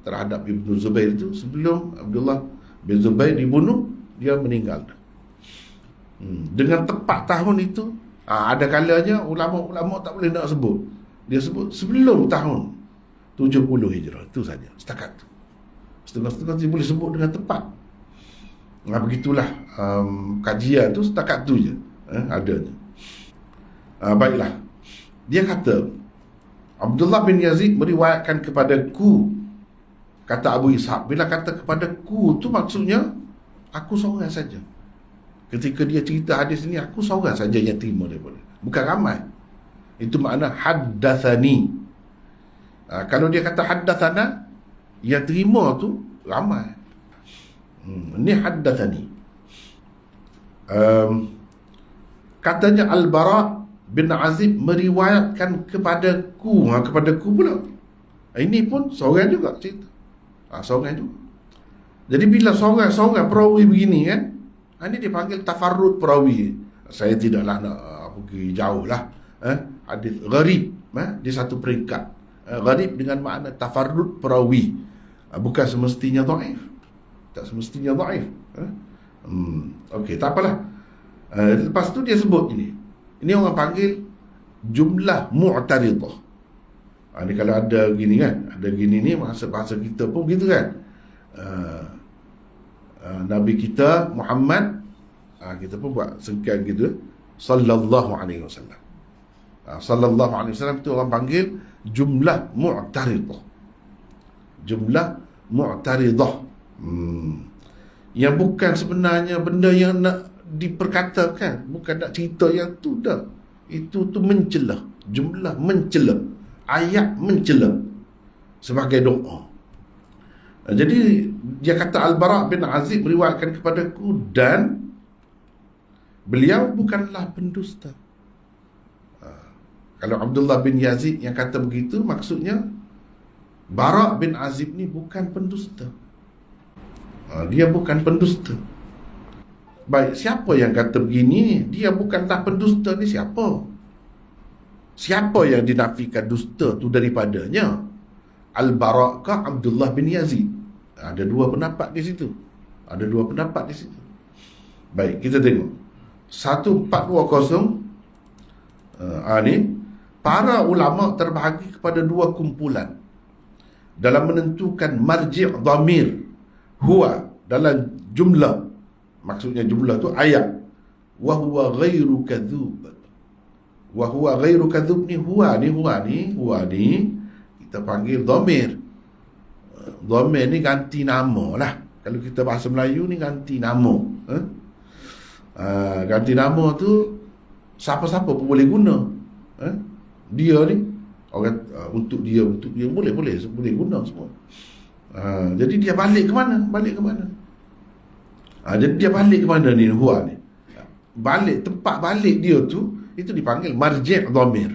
terhadap Ibnu Zubair itu. Sebelum Abdullah bin Zubair dibunuh, dia meninggal. Dengan tepat tahun itu, ada kalanya ulama-ulama tak boleh nak sebut. Dia sebut sebelum tahun 70 Hijrah. Itu saja, setakat tu. Setengah-setengah dia boleh sebut dengan tepat. Begitulah kajian tu setakat tu je. Adanya. Baiklah. Dia kata Abdullah bin Yazid meriwayatkan kepadaku, kata Abu Ishaq. Bila kata kepadaku tu maksudnya aku seorang saja. Ketika dia cerita hadis ni, aku seorang saja yang terima daripada, bukan ramai. Itu makna haddathani. Kalau dia kata haddathana, yang terima tu ramai. Ini haddathani. Katanya Al-Bara' bin Azib meriwayatkan kepadaku. Kepadaku pula. Ini pun seorang juga cerita. Seorang juga. Jadi bila seorang perawi begini kan, ini dipanggil tafarrud perawi. Saya tidaklah nak pergi jauh lah. Hadis gharib di satu peringkat. Gharib dengan makna tafarrud perawi. Bukan semestinya dhaif. Tak semestinya dhaif. Okey, tak apalah. Lepas tu dia sebut ini. Ini orang panggil jumlah mu'taridah. Ini kalau ada gini kan, ada gini ni bahasa kita pun gitu kan. Nabi kita Muhammad, kita pun buat sengkan gitu, sallallahu alaihi wasallam. Sallallahu alaihi wasallam tu orang panggil jumlah mu'taridah. Jumlah mu'taridah. Yang bukan sebenarnya benda yang nak diperkatakan, bukan nak cerita yang tu dah. Itu tu mencela, jumlah mencela, ayat mencela sebagai doa. Jadi dia kata Al-Bara' bin Azib meriwayatkan kepadaku dan beliau bukanlah pendusta. Kalau Abdullah bin Yazid yang kata begitu, maksudnya Bara' bin Azib ni bukan pendusta. Dia bukan pendusta. Baik, siapa yang kata begini? Dia bukanlah pendusta ni siapa? Siapa yang dinafikan dusta tu daripadanya? Al-Bara' ke Abdullah bin Yazid? Ada dua pendapat di situ. Baik, kita tengok 1420. Ni para ulama terbahagi kepada dua kumpulan dalam menentukan marji' dhamir huwa dalam jumlah. Maksudnya jumlah tu ayat. Wa huwa ghairu kadzub. Wa huwa ghairu kadzub ni huwa ni kita panggil dhamir. Dhamir ni ganti nama lah. Kalau kita bahasa Melayu ni ganti nama. Ganti nama tu siapa-siapa pun boleh guna. Dia ni orang untuk dia boleh guna semua. Jadi dia balik ke mana? Jadi dia balik ke mana ni huwa ni? Balik, tempat balik dia tu itu dipanggil marji' dhamir.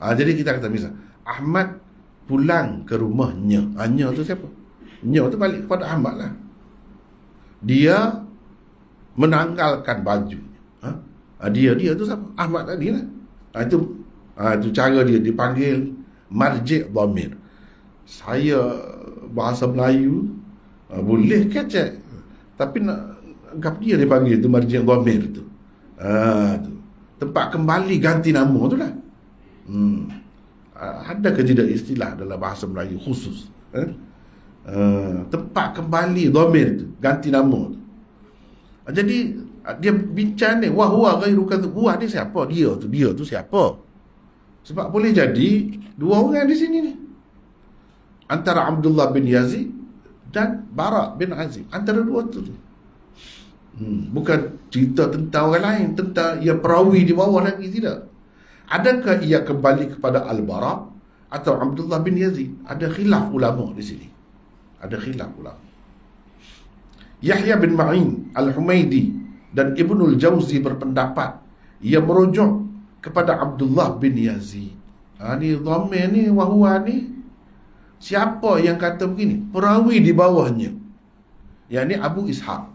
Jadi kita kata misal Ahmad pulang ke rumahnya. Nya tu siapa? Nya tu balik kepada Ahmad lah. Dia menanggalkan baju. Dia tu siapa? Ahmad tadi lah. Itu cara dia dipanggil marji' dhamir. Saya bahasa Melayu boleh kecek, tapi nak anggap dia dipanggil tu marji' dhamir tu. Tu tempat kembali ganti nama tu lah. Ada ke tidak istilah dalam bahasa Melayu khusus tempat kembali dhamir tu, ganti nama tu. Jadi dia bincang ni wa huwa ghairu kadzub. Huwa ni siapa? Dia tu siapa? Sebab boleh jadi dua orang di sini ni, antara Abdullah bin Yazid dan Bara' bin Azib, antara dua tu. Bukan cerita tentang orang lain, tentang ia perawi di bawah lagi, tidak. Adakah ia kembali kepada Al-Bara' atau Abdullah bin Yazid? Ada khilaf ulama di sini. Yahya bin Ma'in Al-Humaidi dan Ibnul Jauzi berpendapat ia merujuk kepada Abdullah bin Yazid. Ni dhamir ni wahwa ni. Siapa yang kata begini? Perawi di bawahnya, yakni Abu Ishaq.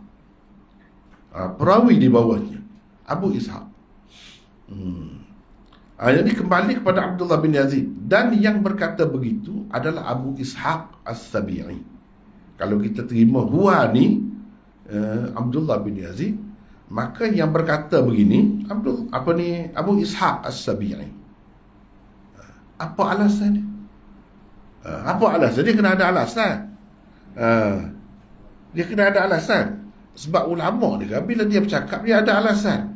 Perawi di bawahnya Abu Ishaq. Jadi kembali kepada Abdullah bin Yazid. Dan yang berkata begitu adalah Abu Ishaq As-Sabi'i. Kalau kita terima huwa ni Abdullah bin Yazid, maka yang berkata begini Abu Ishaq As-Sabi'i. Apa alasan dia? Apa alasan? Dia kena ada alasan. Dia kena ada alasan. Sebab ulama ni kan, bila dia bercakap, dia ada alasan.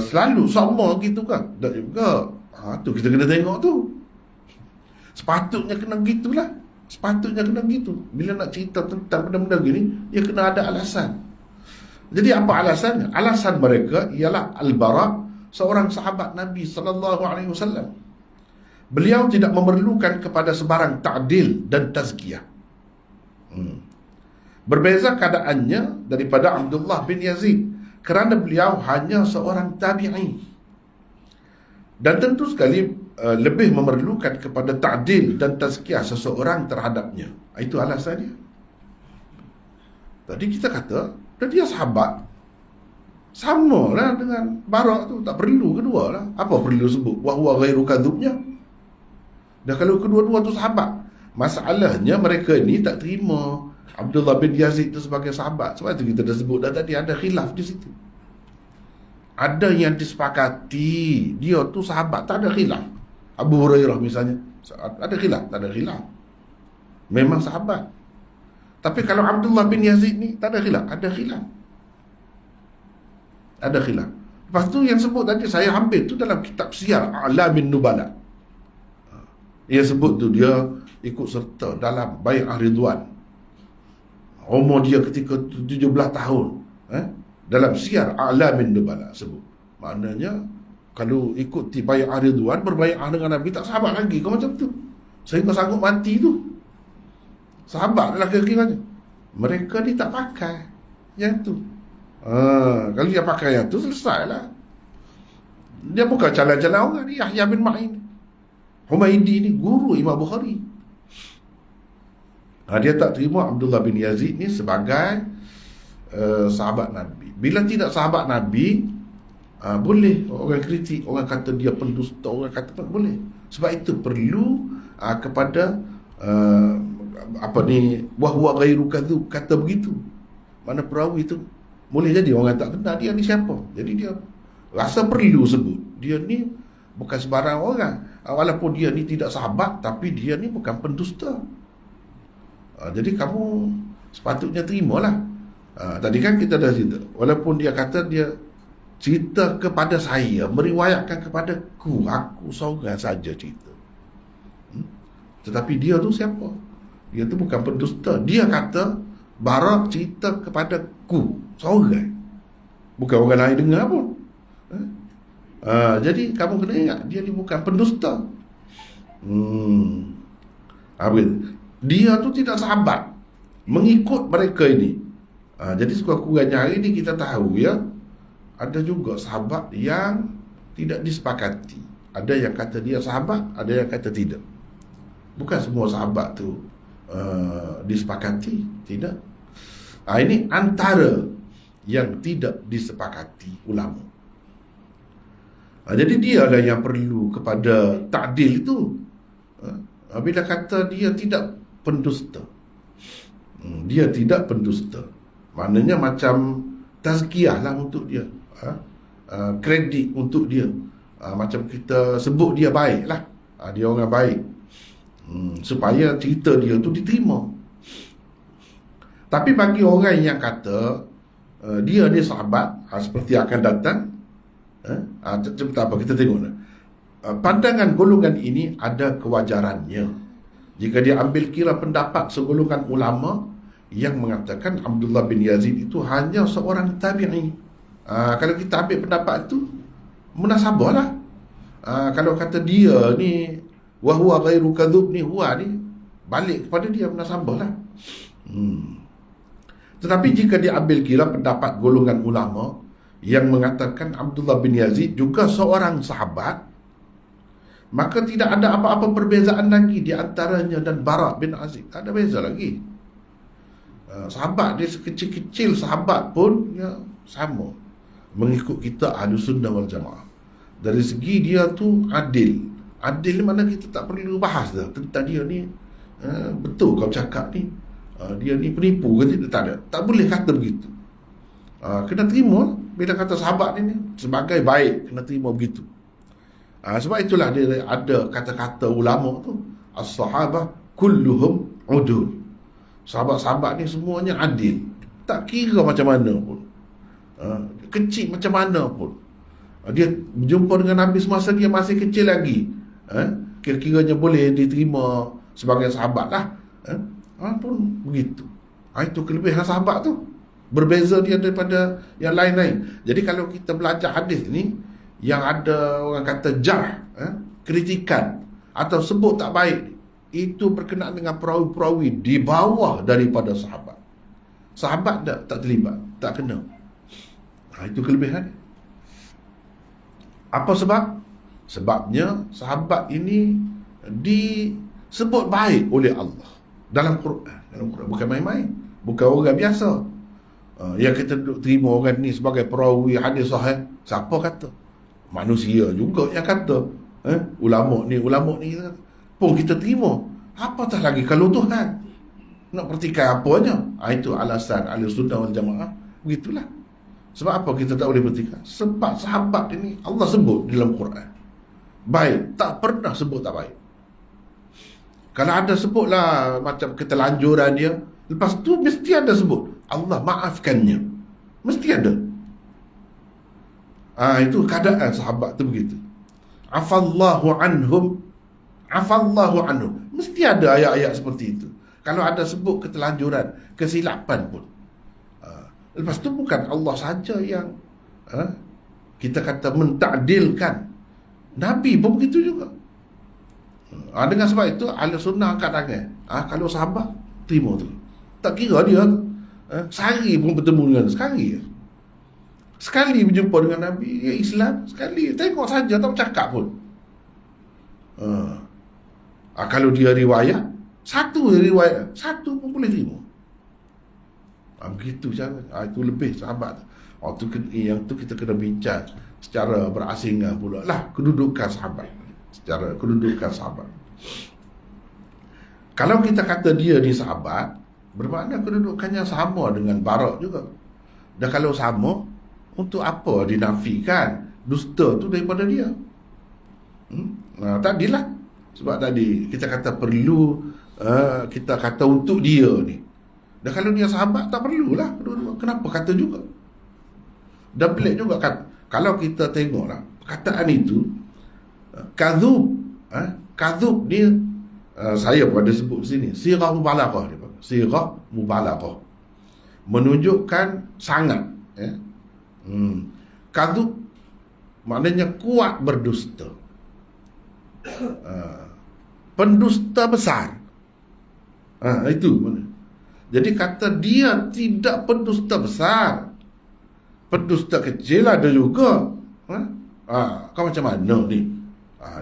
Selalu sama gitu kan? Tak juga. Tu kita kena tengok tu. Sepatutnya kena gitulah. Sepatutnya kena gitu. Bila nak cerita tentang benda-benda gini, dia kena ada alasan. Jadi apa alasannya? Alasan mereka ialah Al-Bara, seorang sahabat Nabi SAW. Beliau tidak memerlukan kepada sebarang ta'dil dan tazkiyah. Berbeza keadaannya daripada Abdullah bin Yazid, kerana beliau hanya seorang tabi'i. Dan tentu sekali lebih memerlukan kepada ta'dil dan tazkiyah seseorang terhadapnya. Itu alasannya. Tadi kita kata, dan dia sahabat, sama lah dengan Barak tu, tak perlu kedua lah. Apa perlu sebut? Wahuwa ghairu kadhubnya. Dan kalau kedua-dua tu sahabat, masalahnya mereka ni tak terima Abdullah bin Yazid tu sebagai sahabat. Sebab itu kita dah sebut dah tadi, ada khilaf di situ. Ada yang disepakati dia tu sahabat, tak ada khilaf. Abu Hurairah misalnya, ada khilaf? Tak ada khilaf. Memang sahabat. Tapi kalau Abdullah bin Yazid ni, tak ada khilaf. Ada khilaf. Ada khilaf. Lepas tu yang sebut tadi, saya ambil tu dalam kitab Siyar A'lamin Nubala. Dia sebut tu dia ikut serta dalam Bai'ah Ridwan. Umur dia ketika 17 tahun. Dalam Siyar A'lamin Nubala sebut. Maknanya kalau ikuti Bai'ah Ridwan, berbai'ah dengan Nabi, tak sahabat lagi kau macam tu. Sehingga sanggup mati tu. Sahabat adalah kira-kiranya. Mereka ni tak pakai yang tu. Kalau dia pakai yang tu, selesailah. Dia bukan jalan-jalan orang ni. Yahya bin Ma'in Humaidi ni guru Imam Bukhari. Dia tak terima Abdullah bin Yazid ni sebagai sahabat Nabi. Bila tidak sahabat Nabi, boleh orang kritik, orang kata dia pendusta, orang kata tak boleh. Sebab itu perlu kepada wahwa ghairu kadhub, kata begitu. Mana perawi tu boleh jadi orang tak kenal dia ni siapa. Jadi dia rasa perlu sebut dia ni bukan sebarang orang. Walaupun dia ni tidak sahabat, tapi dia ni bukan pendusta. Jadi kamu sepatutnya terimalah. Tadi kan kita dah cerita, walaupun dia kata dia cerita kepada saya, meriwayatkan kepada aku seorang saja cerita. Tetapi dia tu siapa? Dia tu bukan pendusta. Dia kata Barak cerita kepada ku seorang, bukan orang lain dengar pun. Jadi kamu kena ingat, dia ni bukan pendusta. Dia tu tidak sahabat, mengikut mereka ini. Jadi sekurang-kurangnya hari ni kita tahu ya, ada juga sahabat yang tidak disepakati. Ada yang kata dia sahabat, ada yang kata tidak. Bukan semua sahabat tu disepakati, tidak. Ini antara yang tidak disepakati ulama. Jadi dia lah yang perlu kepada ta'dil itu. Bila kata dia tidak pendusta, dia tidak pendusta, maknanya macam tazkiyah lah untuk dia, kredit untuk dia. Macam kita sebut dia baik lah, dia orang baik, supaya cerita dia tu diterima. Tapi bagi orang yang kata dia ni sahabat, seperti akan datang, cepat apa kita tengok. Pandangan golongan ini ada kewajarannya jika dia ambil kira pendapat segolongan ulama yang mengatakan Abdullah bin Yazid itu hanya seorang tabi'i. Kalau kita ambil pendapat itu, munasabah lah. Kalau kata dia ni wahuwa ghairu kadhub ni, huwa ni balik kepada dia, munasabah lah. Tetapi jika diambil kira pendapat golongan ulama yang mengatakan Abdullah bin Yazid juga seorang sahabat, maka tidak ada apa-apa perbezaan lagi di antaranya dan Barak bin Azib. Tak ada beza lagi. Sahabat dia sekecil-kecil sahabat pun ya, sama mengikut kita Ahlus Sunnah wal Jamaah. Dari segi dia tu adil. Adil ni mana kita tak perlu bahas dah tentang dia ni betul kau cakap ni, dia ni penipu ke tidak. Tak ada. Tak boleh kata begitu. Kena terima bila kata sahabat ni sebagai baik, kena terima begitu. Sebab itulah dia ada kata-kata ulama tu, as-sahabah kulluhum udul. Sahabat-sahabat ni semuanya adil. Tak kira macam mana pun. Kecil macam mana pun. Dia berjumpa dengan Nabi semasa dia masih kecil lagi. Kira-kiranya boleh diterima sebagai sahabat lah. Pun begitu. Itu kelebihan sahabat tu. Berbeza dia daripada yang lain-lain. Jadi kalau kita belajar hadis ni, yang ada orang kata jarh, kritikan atau sebut tak baik, itu berkenaan dengan perawi-perawi di bawah daripada sahabat. Sahabat tak terlibat, tak kena. Itu kelebihan. Apa sebab? Sebabnya sahabat ini disebut baik oleh Allah dalam Quran. Bukan main-main, bukan orang biasa. Yang kita terima orang ni sebagai perawi hadis sahih, siapa kata? Manusia juga yang kata. Ulama ni pun kita terima. Apatah lagi kalau Tuhan nak pertikai apanya. Itu alasan Ahlussunnah wal Jamaah. Begitulah. Sebab apa kita tak boleh pertikai? Sebab sahabat ini Allah sebut dalam Quran baik, tak pernah sebut tak baik. Kalau ada sebutlah macam keterlanjuran dia, lepas tu mesti ada sebut Allah maafkannya. Mesti ada. Itu keadaan sahabat tu begitu. Afallahu anhum. Mesti ada ayat-ayat seperti itu. Kalau ada sebut keterlanjuran, kesilapan pun. Lepas tu bukan Allah saja yang kita kata mentakdilkan. Nabi pun begitu juga. Dengan sebab itu Ahlussunnah angkat tangan. Kalau sahabat terima tu. Tak kira dia sehari pun bertemu dengan sekali berjumpa dengan Nabi, dia Islam sekali, tengok saja, tak bercakap pun. Kalau dia riwayat satu pun boleh terima. Begitu cara. Itu lebih sahabat. Yang tu kita kena bincang secara berasingan pula lah kedudukan sahabat. Secara kedudukan sahabat. Kalau kita kata dia ni sahabat, bermakna kedudukannya sama dengan barak juga. Dan kalau sama, untuk apa dinafikan dusta tu daripada dia? Tadilah. Sebab tadi kita kata perlu, kita kata untuk dia ni. Dan kalau dia sahabat, tak perlulah. Kenapa kata juga? Dan pelik juga kan. Kalau kita tengoklah perkataan itu, kadzub, kadzub dia, saya pun ada sebut sini, sirah mubalaghah dia. Sirah mubalaghah, menunjukkan sangat. Kadzub maknanya kuat berdusta. Pendusta besar. Itu mana? Jadi kata dia tidak pendusta besar, pendusta kecil ada juga. Kau macam mana ni?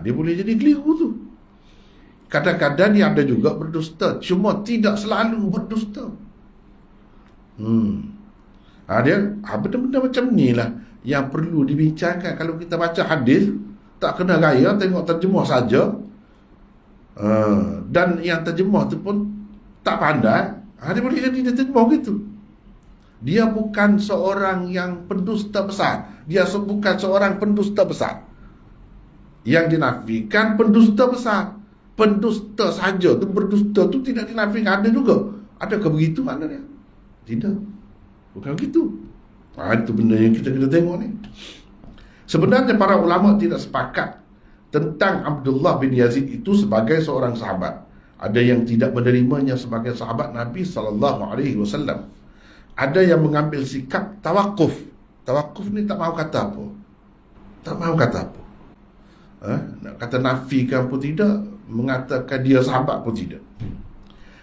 Dia boleh jadi keliru tu. Kadang-kadang dia ada juga berdusta, cuma tidak selalu berdusta. Dia benda-benda macam ni lah yang perlu dibincangkan. Kalau kita baca hadis, tak kena gaya, tengok terjemah saja. Dan yang terjemah tu pun tak pandai. Dia boleh jadi dia terjemah gitu. Dia bukan seorang yang pendusta besar. Dia bukan seorang pendusta besar. Yang dinafikan pendusta besar. Pendusta saja tu, berdusta tu tidak dinafikan. Ada juga. Adakah begitu maknanya? Tidak. Bukan begitu. Itu benda yang kita kena tengok ni. Sebenarnya para ulama tidak sepakat tentang Abdullah bin Yazid itu sebagai seorang sahabat. Ada yang tidak menerimanya sebagai sahabat Nabi SAW. Ada yang mengambil sikap tawakuf. Tawakuf ni tak mahu kata apa. Tak mahu kata apa. Nak kata nafikan pun tidak, mengatakan dia sahabat pun tidak.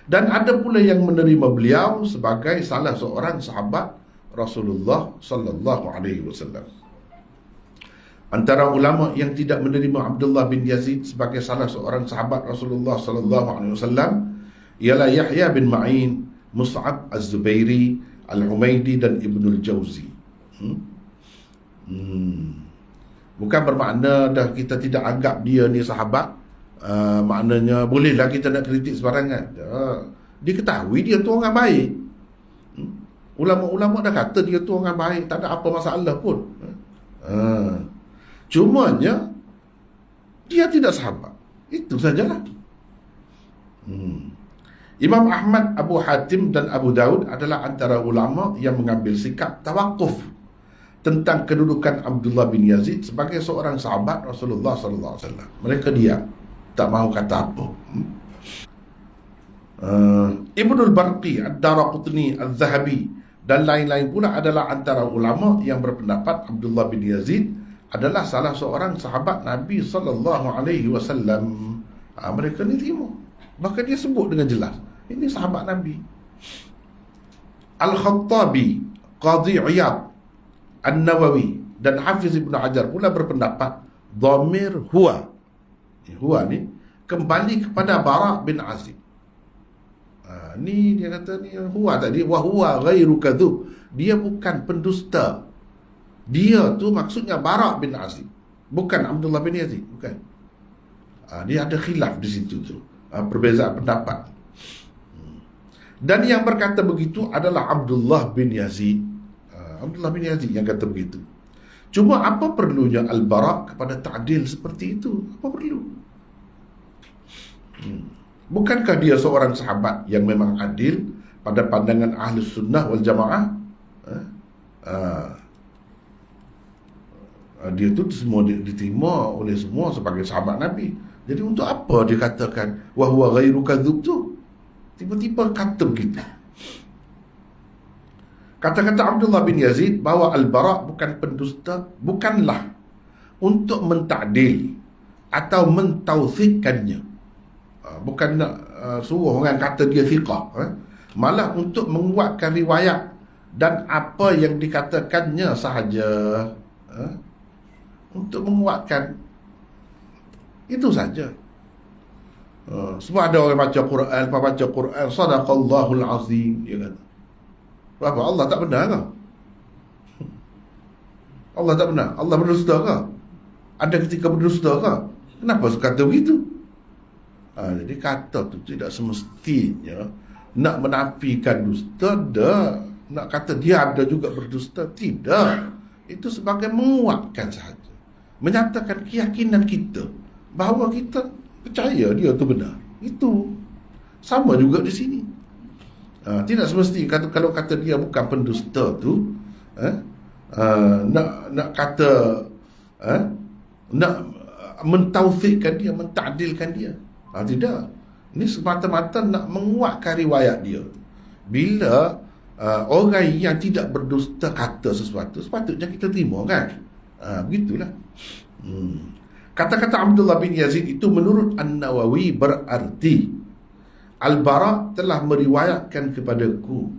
Dan ada pula yang menerima beliau sebagai salah seorang sahabat Rasulullah SAW. Antara ulama yang tidak menerima Abdullah bin Yazid sebagai salah seorang sahabat Rasulullah SAW ialah Yahya bin Ma'in, Mus'ab Az-Zubairi, Al-Humaidi dan Ibnul Jauzi. Bukan bermakna dah kita tidak anggap dia ni sahabat, maknanya bolehlah kita nak kritik sebarangan. Dia ketahui dia tu orang baik. Ulama-ulama dah kata dia tu orang baik, tak ada apa masalah pun. Cumanya Dia tidak sahabat. Itu sajalah. Imam Ahmad, Abu Hatim dan Abu Daud adalah antara ulama yang mengambil sikap tawakuf tentang kedudukan Abdullah bin Yazid sebagai seorang sahabat Rasulullah sallallahu alaihi wasallam. Mereka diam, tak mahu kata apa. Ibnul Barqi, Ad-Daraqutni, Az-Zahabi dan lain-lain pula adalah antara ulama yang berpendapat Abdullah bin Yazid adalah salah seorang sahabat Nabi sallallahu alaihi wasallam. Mereka ni terima. Bahkan dia sebut dengan jelas, ini sahabat Nabi. Al-Khattabi, Qadhi Iyad, An-Nawawi dan Hafiz Ibn Hajar pula berpendapat dhamir huwa. Huwa ni kembali kepada Bara' bin Azib. Ni dia kata ni huwa tadi, wa huwa ghairu kadzub. Dia bukan pendusta. Dia tu maksudnya Bara' bin Azib, bukan Abdullah bin Yazid, bukan. Dia ada khilaf di situ tu, perbezaan pendapat. Dan yang berkata begitu adalah Abdullah bin Yazid. Abdullah bin Yazid yang kata begitu. Cuma apa perlunya Al-Bara' kepada ta'dil seperti itu? Apa perlu? Bukankah dia seorang sahabat yang memang adil pada pandangan Ahlus Sunnah wal Jamaah? Dia tu semua diterima oleh semua sebagai sahabat Nabi. Jadi untuk apa dikatakan wa huwa ghairu kadzub tu? Tiba-tiba kata begitu. Kata-kata Abdullah bin Yazid bahawa Al-Bara' bukan pendusta bukanlah untuk mentakdil atau mentauthikkannya. Bukan nak suruh orang kata dia thiqah, malah untuk menguatkan riwayat dan apa yang dikatakannya sahaja. Untuk menguatkan itu saja. Sebab ada orang baca Quran, sadaqallahul azim, dia kata. Apa Allah tak benar ke? Allah tak benar? Allah berdusta ke? Ada ketika berdusta ke? Kenapa kata begitu? Jadi kata tu tidak semestinya nak menafikan dusta, nak kata dia ada juga berdusta, tidak. Itu sebagai menguatkan sahaja, menyatakan keyakinan kita bahawa kita percaya dia tu benar. Itu sama juga di sini. Tidak semesti kalau kata dia bukan pendusta tu, nak kata nak mentaufikkan dia, mentakdilkan dia. Tidak. Ini semata-mata nak menguatkan riwayat dia. Bila orang yang tidak berdusta kata sesuatu, sepatutnya kita terima, kan? Begitulah. Kata-kata Abdullah bin Yazid itu menurut An-Nawawi berarti Al-Bara' telah meriwayatkan kepadaku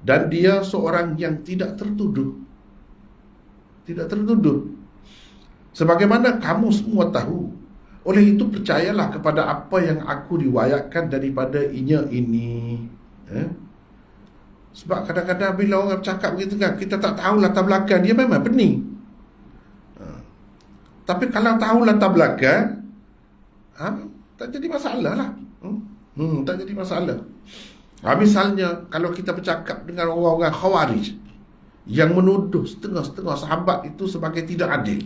dan dia seorang yang tidak tertuduh. Tidak tertuduh. Sebagaimana kamu semua tahu. Oleh itu percayalah kepada apa yang aku riwayatkan daripada inya ini. Sebab kadang-kadang bila orang cakap begitu kan, kita tak tahu latar belakang dia, memang pening. Tapi kalau tahu latar belakang, tak jadi masalah lah. Tak jadi masalah. Misalnya kalau kita bercakap dengan orang-orang Khawarij yang menuduh setengah-setengah sahabat itu sebagai tidak adil.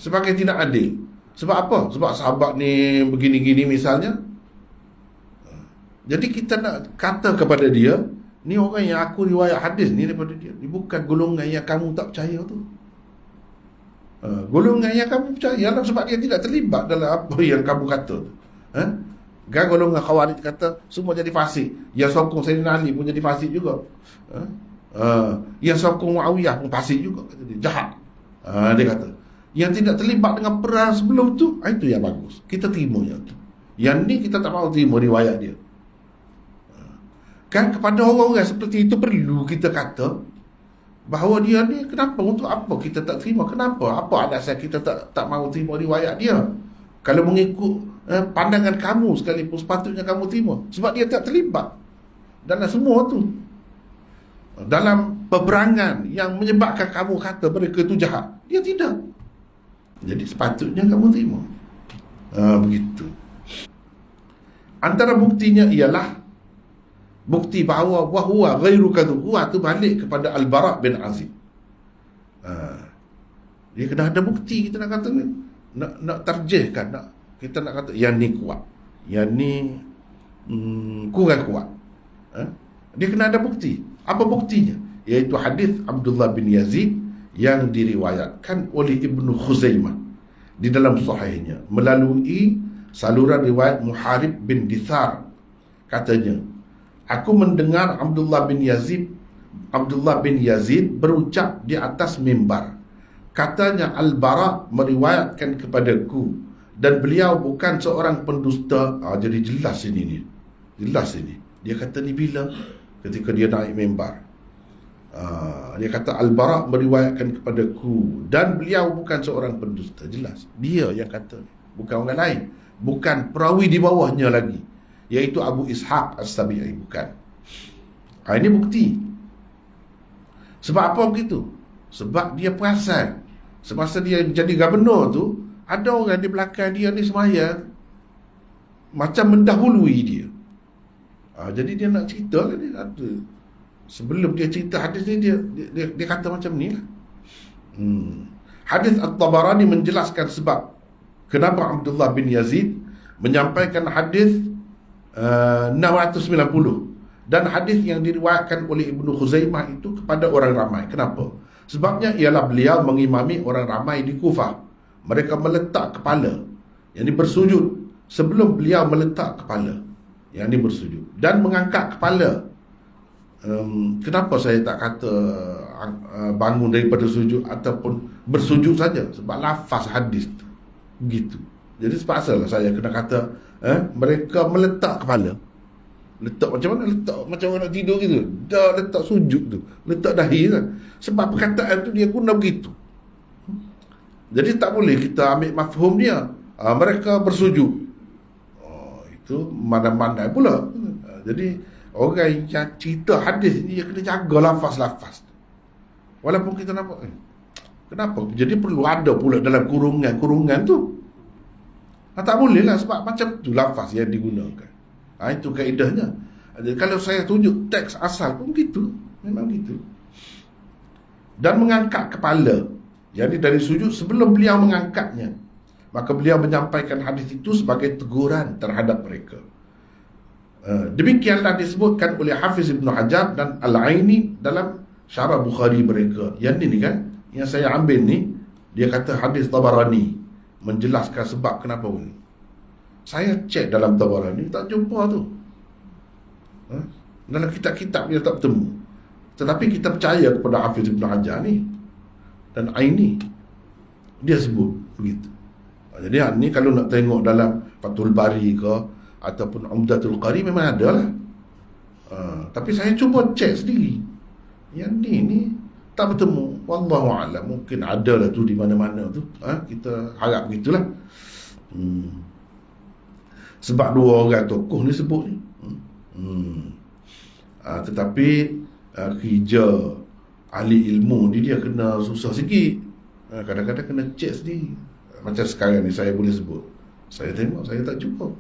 Sebagai tidak adil. Sebab apa? Sebab sahabat ni begini-gini misalnya. Jadi kita nak kata kepada dia, ni orang yang aku riwayat hadis ni daripada dia, ni bukan golongan yang kamu tak percaya tu. Golongan yang kamu percaya lah, sebab dia tidak terlibat dalam apa yang kamu kata tu. Kan golongan Khawarij kata semua jadi fasik. Yang sokong Sayyidina Ali pun jadi fasik juga. Yang sokong Muawiyah pun fasik juga, kata dia, jahat. Dia kata yang tidak terlibat dengan perang sebelum tu, itu yang bagus, kita terima yang tu. Yang ni kita tak mahu terima riwayat dia. Kan kepada orang-orang seperti itu perlu kita kata bahawa dia ni kenapa, untuk apa kita tak terima, kenapa, apa alasan kita tak mahu terima riwayat dia. Kalau mengikut pandangan kamu sekalipun sepatutnya kamu terima, sebab dia tak terlibat dalam semua tu, dalam peperangan yang menyebabkan kamu kata mereka tu jahat. Dia tidak. Jadi sepatutnya kamu terima. Begitu. Antara buktinya ialah bukti bahawa wahwa ghairu kadzub, huwa tu balik kepada Al-Bara' bin Azib. Dia kena ada bukti, kita nak kata ni. Nak tarjihkan, kita nak kata yang ni kuat, yang ni kurang kuat. Dia kena ada bukti. Apa buktinya? Iaitu hadis Abdullah bin Yazid yang diriwayatkan oleh Ibnu Khuzaimah di dalam sahihnya melalui saluran riwayat Muharib bin Dithar. Katanya, aku mendengar Abdullah bin Yazid berucap di atas mimbar. Katanya, Al-Bara meriwayatkan kepadaku dan beliau bukan seorang pendusta. Jadi jelas ini ni. Jelas ini. Dia kata ni bila? Ketika dia naik mimbar. Dia kata Al-Bara meriwayatkan kepadaku dan beliau bukan seorang pendusta. Jelas. Dia yang kata. Bukan orang lain. Bukan perawi di bawahnya lagi. Iaitu Abu Ishaq As-Sabi'i. Bukan. Ini bukti. Sebab apa begitu? Sebab dia perasan semasa dia jadi gubernur tu, ada orang di belakang dia ni semaya macam mendahului dia. Jadi dia nak cerita lah dia ada. Sebelum dia cerita hadis ni, dia kata macam ni lah. Hadis At-Tabarani menjelaskan sebab kenapa Abdullah bin Yazid menyampaikan hadis 690 dan hadis yang diriwayatkan oleh Ibnu Khuzaimah itu kepada orang ramai. Kenapa? Sebabnya ialah beliau mengimami orang ramai di Kufah. Mereka meletak kepala, yang ini bersujud sebelum beliau meletak kepala, yang ini bersujud dan mengangkat kepala. Kenapa saya tak kata bangun daripada sujud ataupun bersujud saja? Sebab lafaz hadis tu begitu. Jadi sepaksalah saya kena kata mereka meletak kepala. Letak macam mana? Letak macam orang nak tidur gitu. Dah letak sujud tu, letak dahi kan. Sebab perkataan tu dia guna begitu. Jadi tak boleh kita ambil mafhum dia. Mereka bersujud. Itu mana-mana pula. Jadi orang yang cerita hadis ni dia kena jaga lafaz-lafaz. Walaupun kita nampak kenapa? Jadi perlu ada pula dalam kurungan tu. Tak boleh lah sebab macam tu lafaz yang digunakan. Itu kaedahnya. Kalau saya tunjuk teks asal pun gitu. Memang gitu. Dan mengangkat kepala, jadi dari sujud sebelum beliau mengangkatnya, maka beliau menyampaikan hadis itu sebagai teguran terhadap mereka. Demikianlah disebutkan oleh Hafiz Ibn Hajar dan Al-Aini dalam syarah Bukhari mereka. Yang ini kan, yang saya ambil ni, dia kata hadis Tabarani menjelaskan sebab kenapa ini. Saya cek dalam Tabarani, tak jumpa tu. Dalam kitab-kitab dia tak bertemu. Tetapi kita percaya kepada Hafiz Ibn Hajar ni dan Aini, dia sebut begitu. Jadi ni kalau nak tengok dalam Fathul Bari ke ataupun Umdatul Qari memang ada lah. Tapi saya cuba cek sendiri. Yang ni tak bertemu. Wallahu'alam, mungkin ada lah tu di mana-mana tu. Kita harap begitulah. Sebab dua orang tokoh ni sebut ni. Tetapi kerja ahli ilmu ni dia kena susah sikit. Kadang-kadang kena cek sendiri. Macam sekarang ni saya boleh sebut, saya tengok, saya tak jumpa.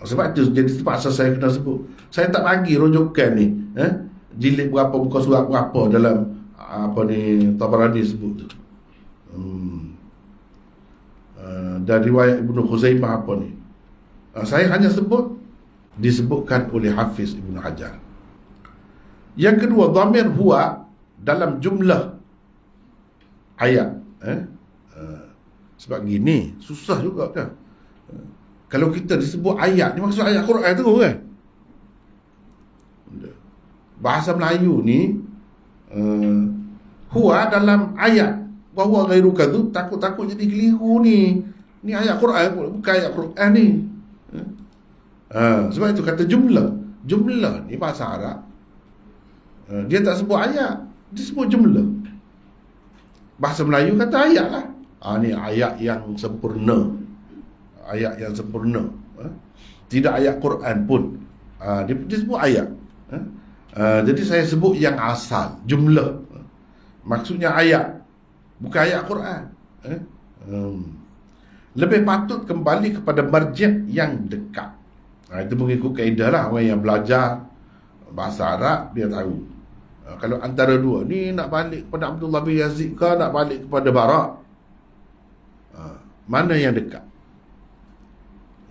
Sebab tu jadi terpaksa saya kena sebut. Saya tak bagi rujukan ni, jilid berapa, buka surat berapa dalam apa ni Tabarani sebut tu. Dan riwayat Ibnu Khuzaimah apa ni, saya hanya sebut disebutkan oleh Hafiz Ibn Hajar. Yang kedua, dhamir huwa dalam jumlah ayat. Sebab gini susah juga kan. Kalau kita disebut ayat ni, maksud ayat Quran tu kan. Bahasa Melayu ni huwa dalam ayat, bahawa ghairu kadhub, takut-takut jadi keliru ni. Ni ayat Quran, bukan ayat Quran ni. Sebab itu kata jumlah. Jumlah ni bahasa Arab, dia tak sebut ayat, dia sebut jumlah. Bahasa Melayu kata ayat lah. Ni ayat yang sempurna. Ayat yang sempurna. Tidak ayat Quran pun. Dia sebut ayat. Jadi saya sebut yang asal, jumlah. Maksudnya ayat, bukan ayat Quran. Lebih patut kembali kepada marji' yang dekat. Itu mengikut kaedah lah. Orang yang belajar bahasa Arab, dia tahu. Kalau antara dua ni, nak balik kepada Abdullah bin Yazid ke nak balik kepada Bara'? Mana yang dekat?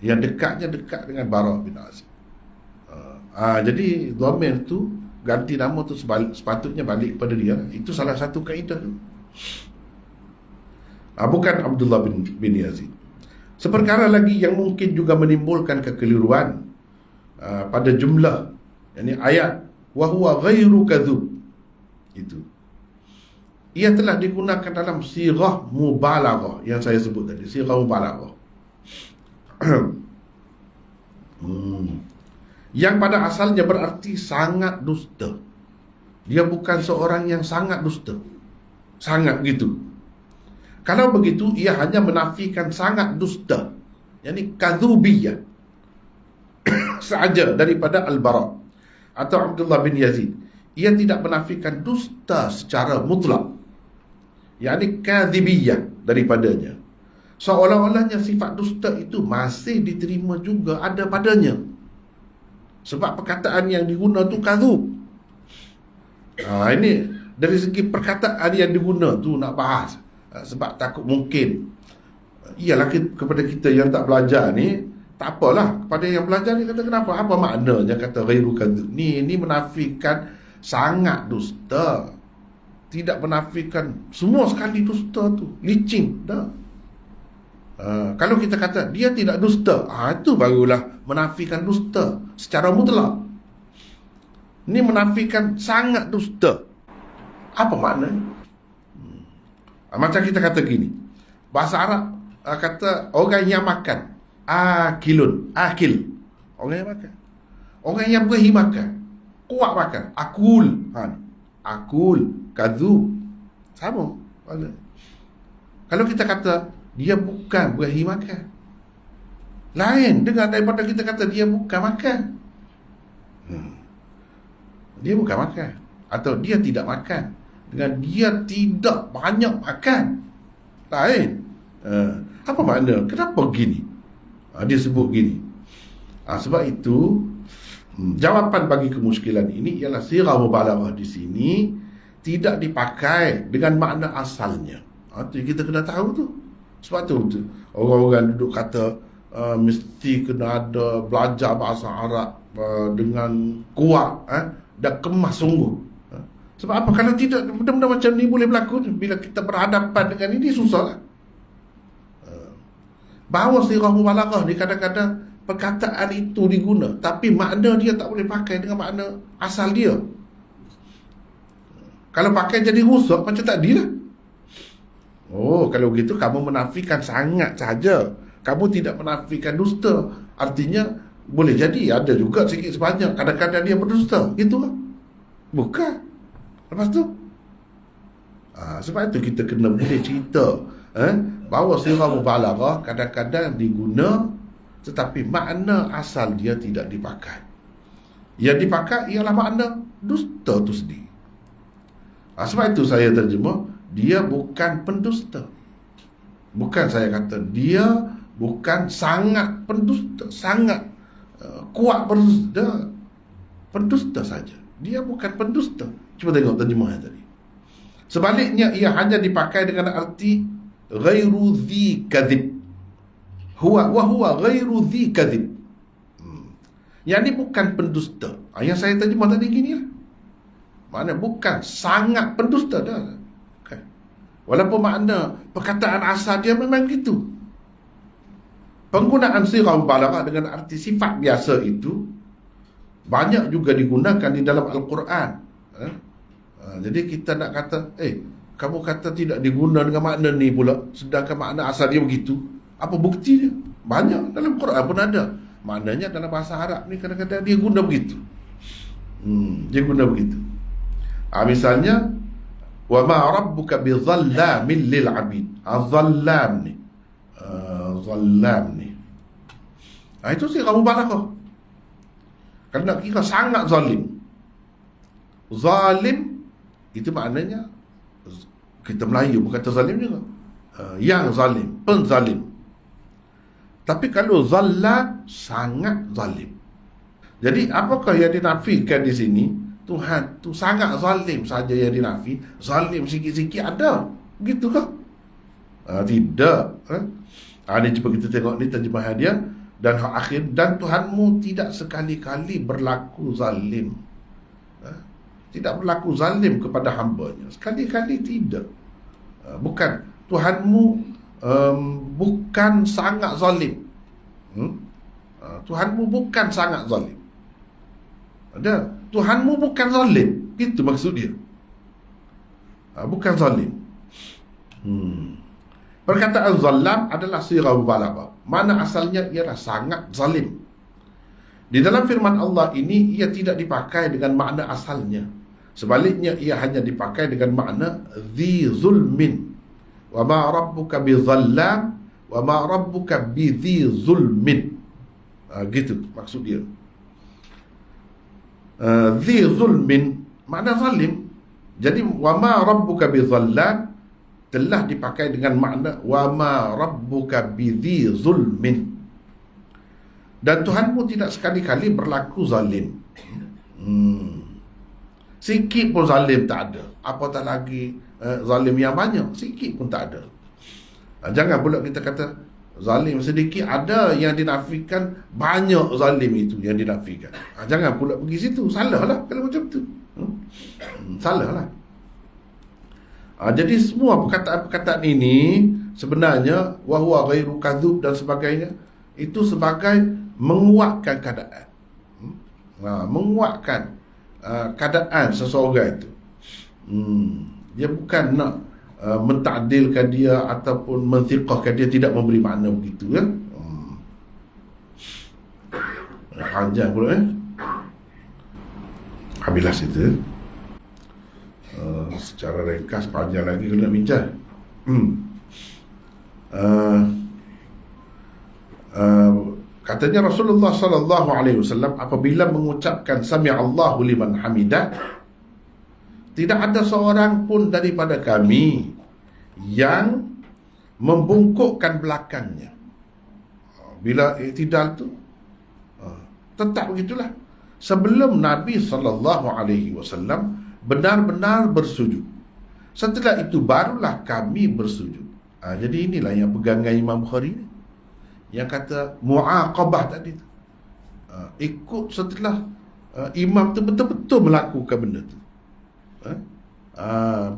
Yang dekatnya dekat dengan Bara' bin Azib. Jadi dhamir tu, ganti nama tu sepatutnya balik kepada dia. Itu salah satu kaedah tu. Bukan Abdullah bin Yazid. Seperkara lagi yang mungkin juga menimbulkan kekeliruan pada jumlah, yakni ayat wa huwa ghairu kadzub, itu ia telah digunakan dalam sirah mubalaghah yang saya sebut tadi, sirah mubalaghah. Yang pada asalnya berarti sangat dusta. Dia bukan seorang yang sangat dusta, sangat gitu. Kalau begitu, ia hanya menafikan sangat dusta, yakni kadzubiyah sahaja daripada Al-Bara' atau Abdullah bin Yazid. Ia tidak menafikan dusta secara mutlak, yakni kadzibiyah daripadanya. Seolah-olahnya sifat dusta itu masih diterima juga ada padanya, sebab perkataan yang diguna tu kadzub. Ini dari segi perkataan yang diguna tu nak bahas. Sebab takut mungkin, iyalah kepada kita yang tak belajar ni, tak apalah. Kepada yang belajar ni kata, kenapa? Apa maknanya kata ghairu kadzub? Ni menafikan sangat dusta, tidak menafikan semua sekali dusta tu, licin dah. Kalau kita kata dia tidak dusta, itu barulah menafikan dusta secara mutlak. Ni menafikan sangat dusta. Apa maknanya? Macam kita kata gini, bahasa Arab kata orang yang makan, akilun, akil, orang yang makan. Orang yang berahi makan, kuat makan, akul, akul, kadzub, sama. Kalau kita kata dia bukan berahi makan, lain dengan daripada kita kata dia bukan makan. Dia bukan makan, atau dia tidak makan, dengan dia tidak banyak makan, lain. Apa makna? Kenapa gini? Dia sebut gini. Sebab itu jawapan bagi kemuskilan ini ialah sirah mubalaghah di sini tidak dipakai dengan makna asalnya. Itu kita kena tahu tu. Sebab tu orang-orang duduk kata mesti kena ada belajar bahasa Arab dengan kuat, dan kemas sungguh. Sebab apa? Kalau tidak, benda-benda macam ni boleh berlaku. Bila kita berhadapan dengan ini, susah. Bahawa sirah mubalaghah ni kadang-kadang perkataan itu diguna, tapi makna dia tak boleh pakai dengan makna asal dia. Kalau pakai jadi rusak, macam tadi lah. Kalau begitu kamu menafikan sangat saja, kamu tidak menafikan dusta. Artinya boleh jadi ada juga sikit sebanyak kadang-kadang dia berdusta, gitulah. Bukan. Lepas tu sebab itu kita kena boleh cerita bahawa sirah mubalaghah kadang-kadang diguna, tetapi makna asal dia tidak dipakai. Yang dipakai ialah makna dusta tu sendiri. Sebab itu saya terjemah, dia bukan pendusta. Bukan saya kata dia bukan sangat pendusta, sangat kuat berdusta. Pendusta saja, dia bukan pendusta. Cuba tengok terjemahan tadi. Sebaliknya, ia hanya dipakai dengan arti ghairu dhi kadzib. Wa huwa ghairu dhi kadzib. Yang ni bukan pendusta. Yang saya terjemah tadi gini lah. Maknanya bukan sangat pendusta dah. Okay. Walaupun makna perkataan asal dia memang gitu. Penggunaan sirah mubalaghah dengan arti sifat biasa itu banyak juga digunakan di dalam Al-Quran. Jadi kita nak kata, kamu kata tidak diguna dengan makna ni pula, sedangkan makna asal dia begitu. Apa bukti dia? Banyak dalam Quran pun ada. Maknanya dalam bahasa Arab ni kadang-kadang dia guna begitu. Dia guna begitu. Misalnya, wa ma rabbuka bizallamin lil abid. Zallam ni. Zallam ni. Itu sirah mubalaghah. Kalau nak kira sangat zalim. Zalim itu maknanya, kita Melayu pun kata zalim juga, yang zalim, penzalim. Tapi kalau zallam, sangat zalim. Jadi apakah yang dinafikan di sini? Tuhan tu sangat zalim saja yang dinafi, zalim sikit-sikit ada. Begitu ke? Tidak. Ni cuba kita tengok ni terjemahan dia. Dan hak akhir, dan Tuhanmu tidak sekali-kali berlaku zalim. Tidak berlaku zalim kepada hambanya. Sekali-kali tidak. Bukan. Tuhanmu bukan sangat zalim. Tuhanmu bukan sangat zalim. Ada. Tuhanmu bukan zalim. Itu maksud dia. Bukan zalim. Perkataan zalam adalah sirah mubalaghah. Mana asalnya ialah sangat zalim. Di dalam firman Allah ini, ia tidak dipakai dengan makna asalnya. Sebaliknya, ia hanya dipakai dengan makna dhi zulmin. Wa ma rabbuka bi zallam, wa ma rabbuka bi dhi zulmin. Gitu maksud dia. Dhi zulmin makna zalim. Jadi wa ma rabbuka bi zallam telah dipakai dengan makna wa ma rabbuka bi dhi zulmin. Dan Tuhanmu tidak sekali-kali berlaku zalim. Sikit pun zalim tak ada. Apatah lagi zalim yang banyak, sikit pun tak ada. Jangan pula kita kata zalim sedikit, ada yang dinafikan, banyak zalim itu yang dinafikan. Jangan pula pergi situ. Salah lah kalau macam tu. Salah lah. Jadi semua perkataan-perkataan ini sebenarnya wahwa ghairu kadzub dan sebagainya, itu sebagai menguatkan keadaan. Menguatkan keadaan seseorang itu. Dia bukan nak mentakdilkan dia ataupun menthiqahkan dia, tidak memberi makna begitu ya. Panjang pula habislah situ. Secara ringkas panjang lagi kalau nak bincang. Katanya Rasulullah sallallahu alaihi wasallam apabila mengucapkan sami'allahu liman hamidah, tidak ada seorang pun daripada kami yang membungkukkan belakangnya. Bila i'tidal tu tetap begitulah. Sebelum Nabi sallallahu alaihi wasallam benar-benar bersujud. Setelah itu barulah kami bersujud. Jadi inilah yang pegangan Imam Bukhari ni, yang kata mu'aqabah tadi tu. Ikut setelah imam tu betul-betul melakukan benda tu.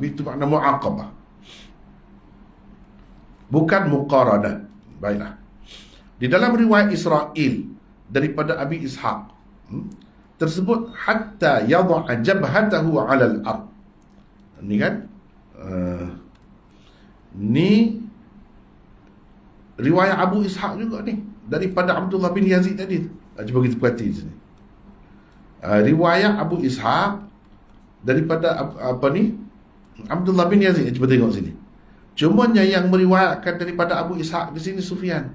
Itu makna mu'aqabah, bukan muqaradah. Baiklah. Di dalam riwayat Israel daripada Abi Ishaq tersebut hatta yadha jabhatahu 'ala al-ard. Ni kan ni riwayat Abu Ishaq juga ni, daripada Abdullah bin Yazid tadi. Cuba kita perhati sini. Riwayat Abu Ishaq daripada Abdullah bin Yazid. Cuba tengok sini. Cumanya yang meriwayatkan daripada Abu Ishaq di sini Sufyan.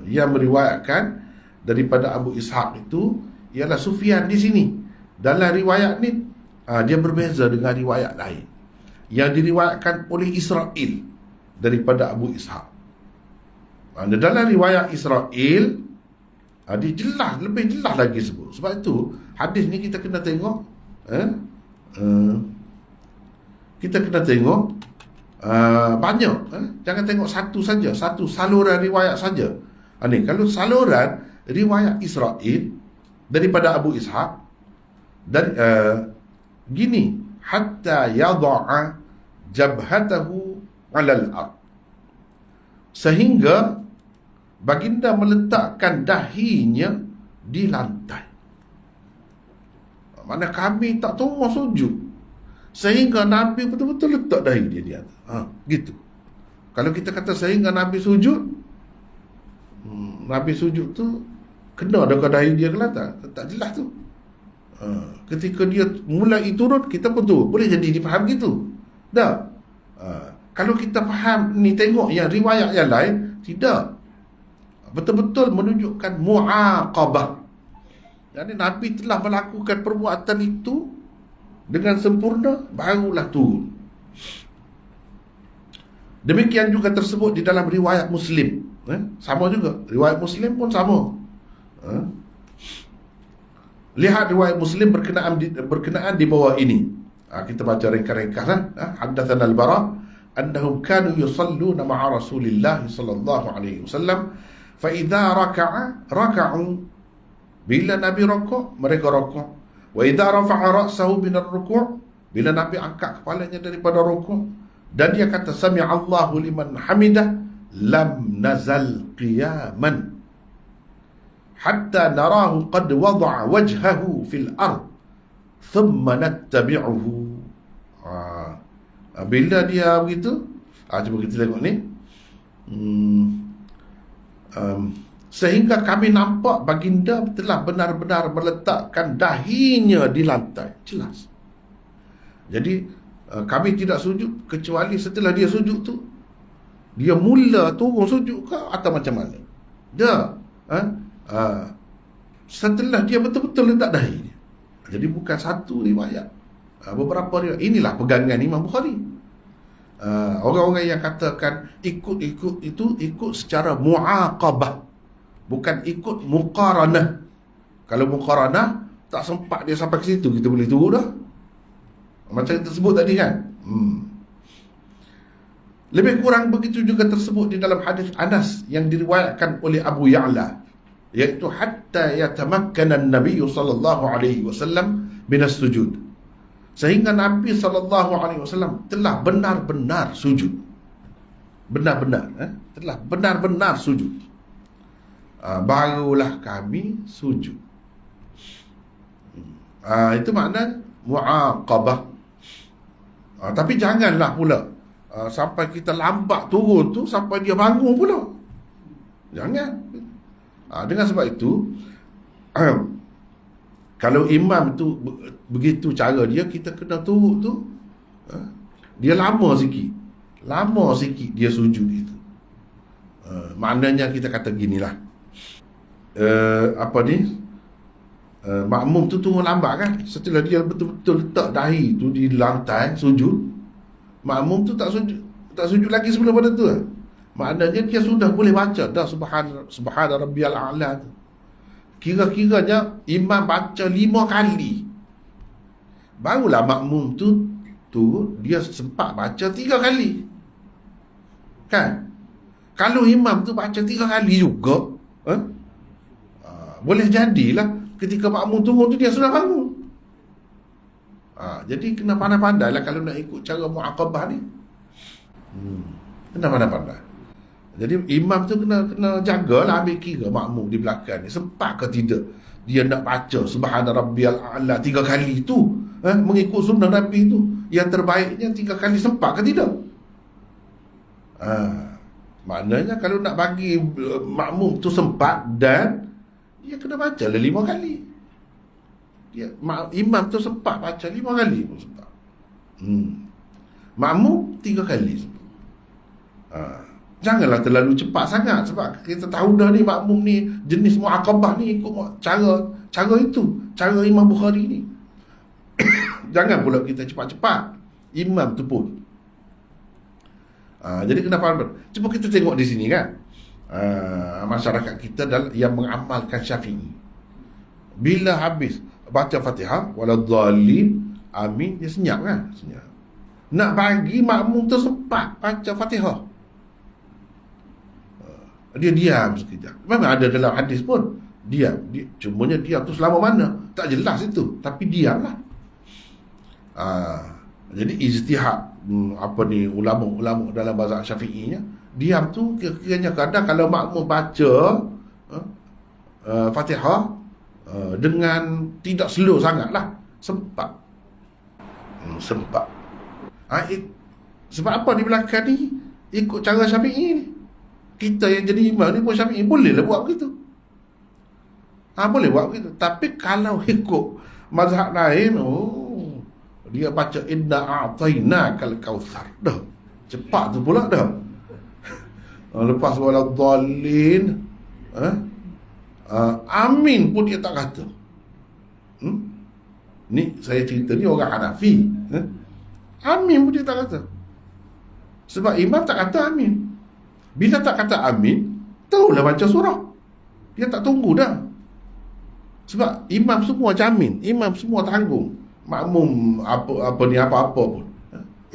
Yang meriwayatkan daripada Abu Ishaq itu ialah Sufyan di sini. Dalam riwayat ni dia berbeza dengan riwayat lain yang diriwayatkan oleh Israel daripada Abu Ishaq. Dalam riwayat Israel dia jelas, lebih jelas lagi sebut. Sebab itu hadis ni kita kena tengok kita kena tengok banyak. Jangan tengok satu saja, satu saluran riwayat saja. Ni kalau saluran riwayat Israel daripada Abu Ishaq dan gini, hatta yadha'a jabhatahu 'ala al-ard, sehingga baginda meletakkan dahinya di lantai. Mana kami tak tahu sujud, sehingga Nabi betul-betul letak dahi dia di atas. Gitu. Kalau kita kata sehingga Nabi sujud, Nabi sujud tu kena dekat dahi dia ke lantai, tak jelas tu. Ketika dia mulai turun, kita pun tu boleh jadi difaham gitu. Dah. Kalau kita faham ni, tengok yang riwayat yang lain, tidak. Betul-betul menunjukkan mu'aqabah. Jadi Nabi telah melakukan perbuatan itu dengan sempurna, barulah turun. Demikian juga tersebut di dalam riwayat Muslim. Sama juga. Riwayat Muslim pun sama. Lihat riwayat Muslim berkenaan di bawah ini. Kita baca ringkas-ringkas. Haddatsana al-Bara annahum kanu yusalluna ma'a Rasulillah sallallahu alaihi wasallam fa idza raka'a raka'u, bila Nabi rukuk mereka rukuk, wa idza rafa'a ra'sahu min ar-ruku', bila Nabi angkat kepalanya daripada rukuk dan dia kata sami'a Allahu liman hamidah, lam nazal qiyaman hatta narahu qad wada'a wajhahu fil ard thumma nattabi'uhu. Bila dia begitu, cuba kita tengok ni. Sehingga kami nampak baginda telah benar-benar meletakkan dahinya di lantai. Jelas. Jadi kami tidak sujud kecuali setelah dia sujud tu, dia mula turun sujud ke atau macam mana. Dia setelah dia betul-betul letak dahi. Jadi bukan satu riwayat, beberapa riwayat. Inilah pegangan Imam Bukhari. Orang-orang yang katakan ikut-ikut itu ikut secara muaqabah, bukan ikut muqaranah. Kalau muqaranah tak sempat dia sampai ke situ, kita boleh turun dah. Macam kita sebut tadi kan. Lebih kurang begitu juga tersebut di dalam hadis Anas yang diriwayatkan oleh Abu Ya'la, iaitu hatta yatamakkana an-nabiy sallallahu alaihi wasallam minas sujud, sehingga Nabi sallallahu alaihi wasallam telah benar-benar sujud. Telah benar-benar sujud. Barulah kami sujud. Itu makna muaqabah. Tapi janganlah pula sampai kita lambat turun tu sampai dia bangun pula. Jangan. Dengan sebab itu kalau imam tu begitu cara dia, kita kena turut tu dia lama sikit dia sujud itu. Maknanya kita kata ginilah, makmum tu turun lambat kan. Setelah dia betul-betul letak dahi tu di lantai sujud, makmum tu tak sujud lagi sebelum pada tu. Maknanya dia sudah boleh baca dah subhana rabbiyal a'la tu. Kira-kiranya imam baca 5 kali, barulah makmum tu dia sempat baca 3 kali. Kan? Kalau imam tu baca 3 kali juga, boleh jadilah ketika makmum turun tu dia sudah bangun. Jadi kena pandai-pandai lah kalau nak ikut cara muaqabah ni. Kena pandai-pandai. Jadi imam tu kena jagalah, ambil kira makmum di belakang ni sempat ke tidak dia nak baca subhana rabbiyal a'la 3 kali tu, mengikut sunnah Nabi tu. Yang terbaiknya 3 kali, sempat ke tidak? Maknanya kalau nak bagi makmum tu sempat, dan dia kena baca 5 kali. Imam tu sempat baca 5 kali pun sempat. Makmum 3 kali sempat. Janganlah terlalu cepat sangat, sebab kita tahu dah ni makmum ni jenis muaqabah ni ikut cara itu, cara Imam Bukhari ni. Jangan pula kita cepat-cepat imam tu pun. Jadi kena faham. Cuba kita tengok di sini kan, masyarakat kita yang mengamalkan Syafi'i, bila habis baca Fatihah waladhdallin amin, dia senyap kan, senyap. Nak bagi makmum tu sempat baca Fatihah, dia diam sekejap. Memang ada dalam hadis pun diam. Cumanya diam tu selama mana tak jelas itu, tapi diamlah. Jadi ijtihad ulama-ulama dalam mazhab Syafi'inya, diam tu kira-kiranya kadang kalau makmum baca Fatihah dengan tidak slow sangatlah, sempat. Sebab apa di belakang ni ikut cara Syafi'i ni. Kita yang jadi imam ni pun Syafi'i, bolehlah buat begitu. Boleh buat begitu. Tapi kalau ikut mazhab lain, dia baca inna a'tainakal kautsar, dah cepat tu pula dah. Lepas waladhdallin, amin pun dia tak kata. Ni saya cerita ni orang Hanafi, amin pun dia tak kata. Sebab imam tak kata amin. Bila tak kata amin, tahulah baca surah. Dia tak tunggu dah. Sebab imam semua jamin, imam semua tanggung. Makmum apa-apa pun,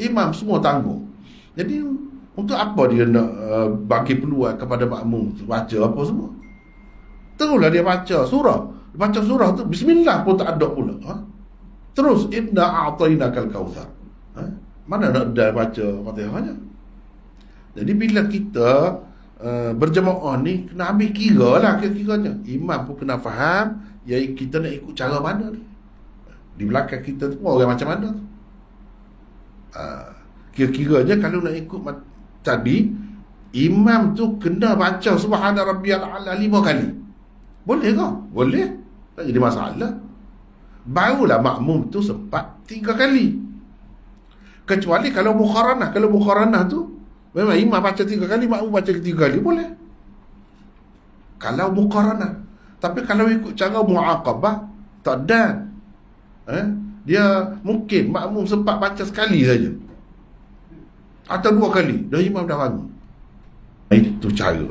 imam semua tanggung. Jadi untuk apa dia nak bagi peluang kepada makmum baca apa semua? Teruslah dia baca surah. Baca surah tu bismillah pun tak ada pula. Terus inna a'tainakal kautsar. Mana nak dah baca Fatihahnya? Jadi bila kita berjemaah ni kena ambil kira lah kira-kiranya. Imam pun kena faham yang kita nak ikut cara mana ni. Di belakang kita tu orang macam mana tu. Kira-kiranya kalau nak ikut tadi, imam tu kena baca subhana rabbiyal a'la 5 kali. Boleh ke? Boleh. Tak jadi masalah. Barulah makmum tu sempat 3 kali. Kecuali kalau mukharanah. Kalau mukharanah tu memang imam baca 3 kali, makmum baca 3 kali, boleh. Kalau mukharanah. Tapi kalau ikut cara muaqabah, tak ada. Dia mungkin makmum sempat baca sekali saja atau 2 kali, dah imam dah bangun. Itu cara.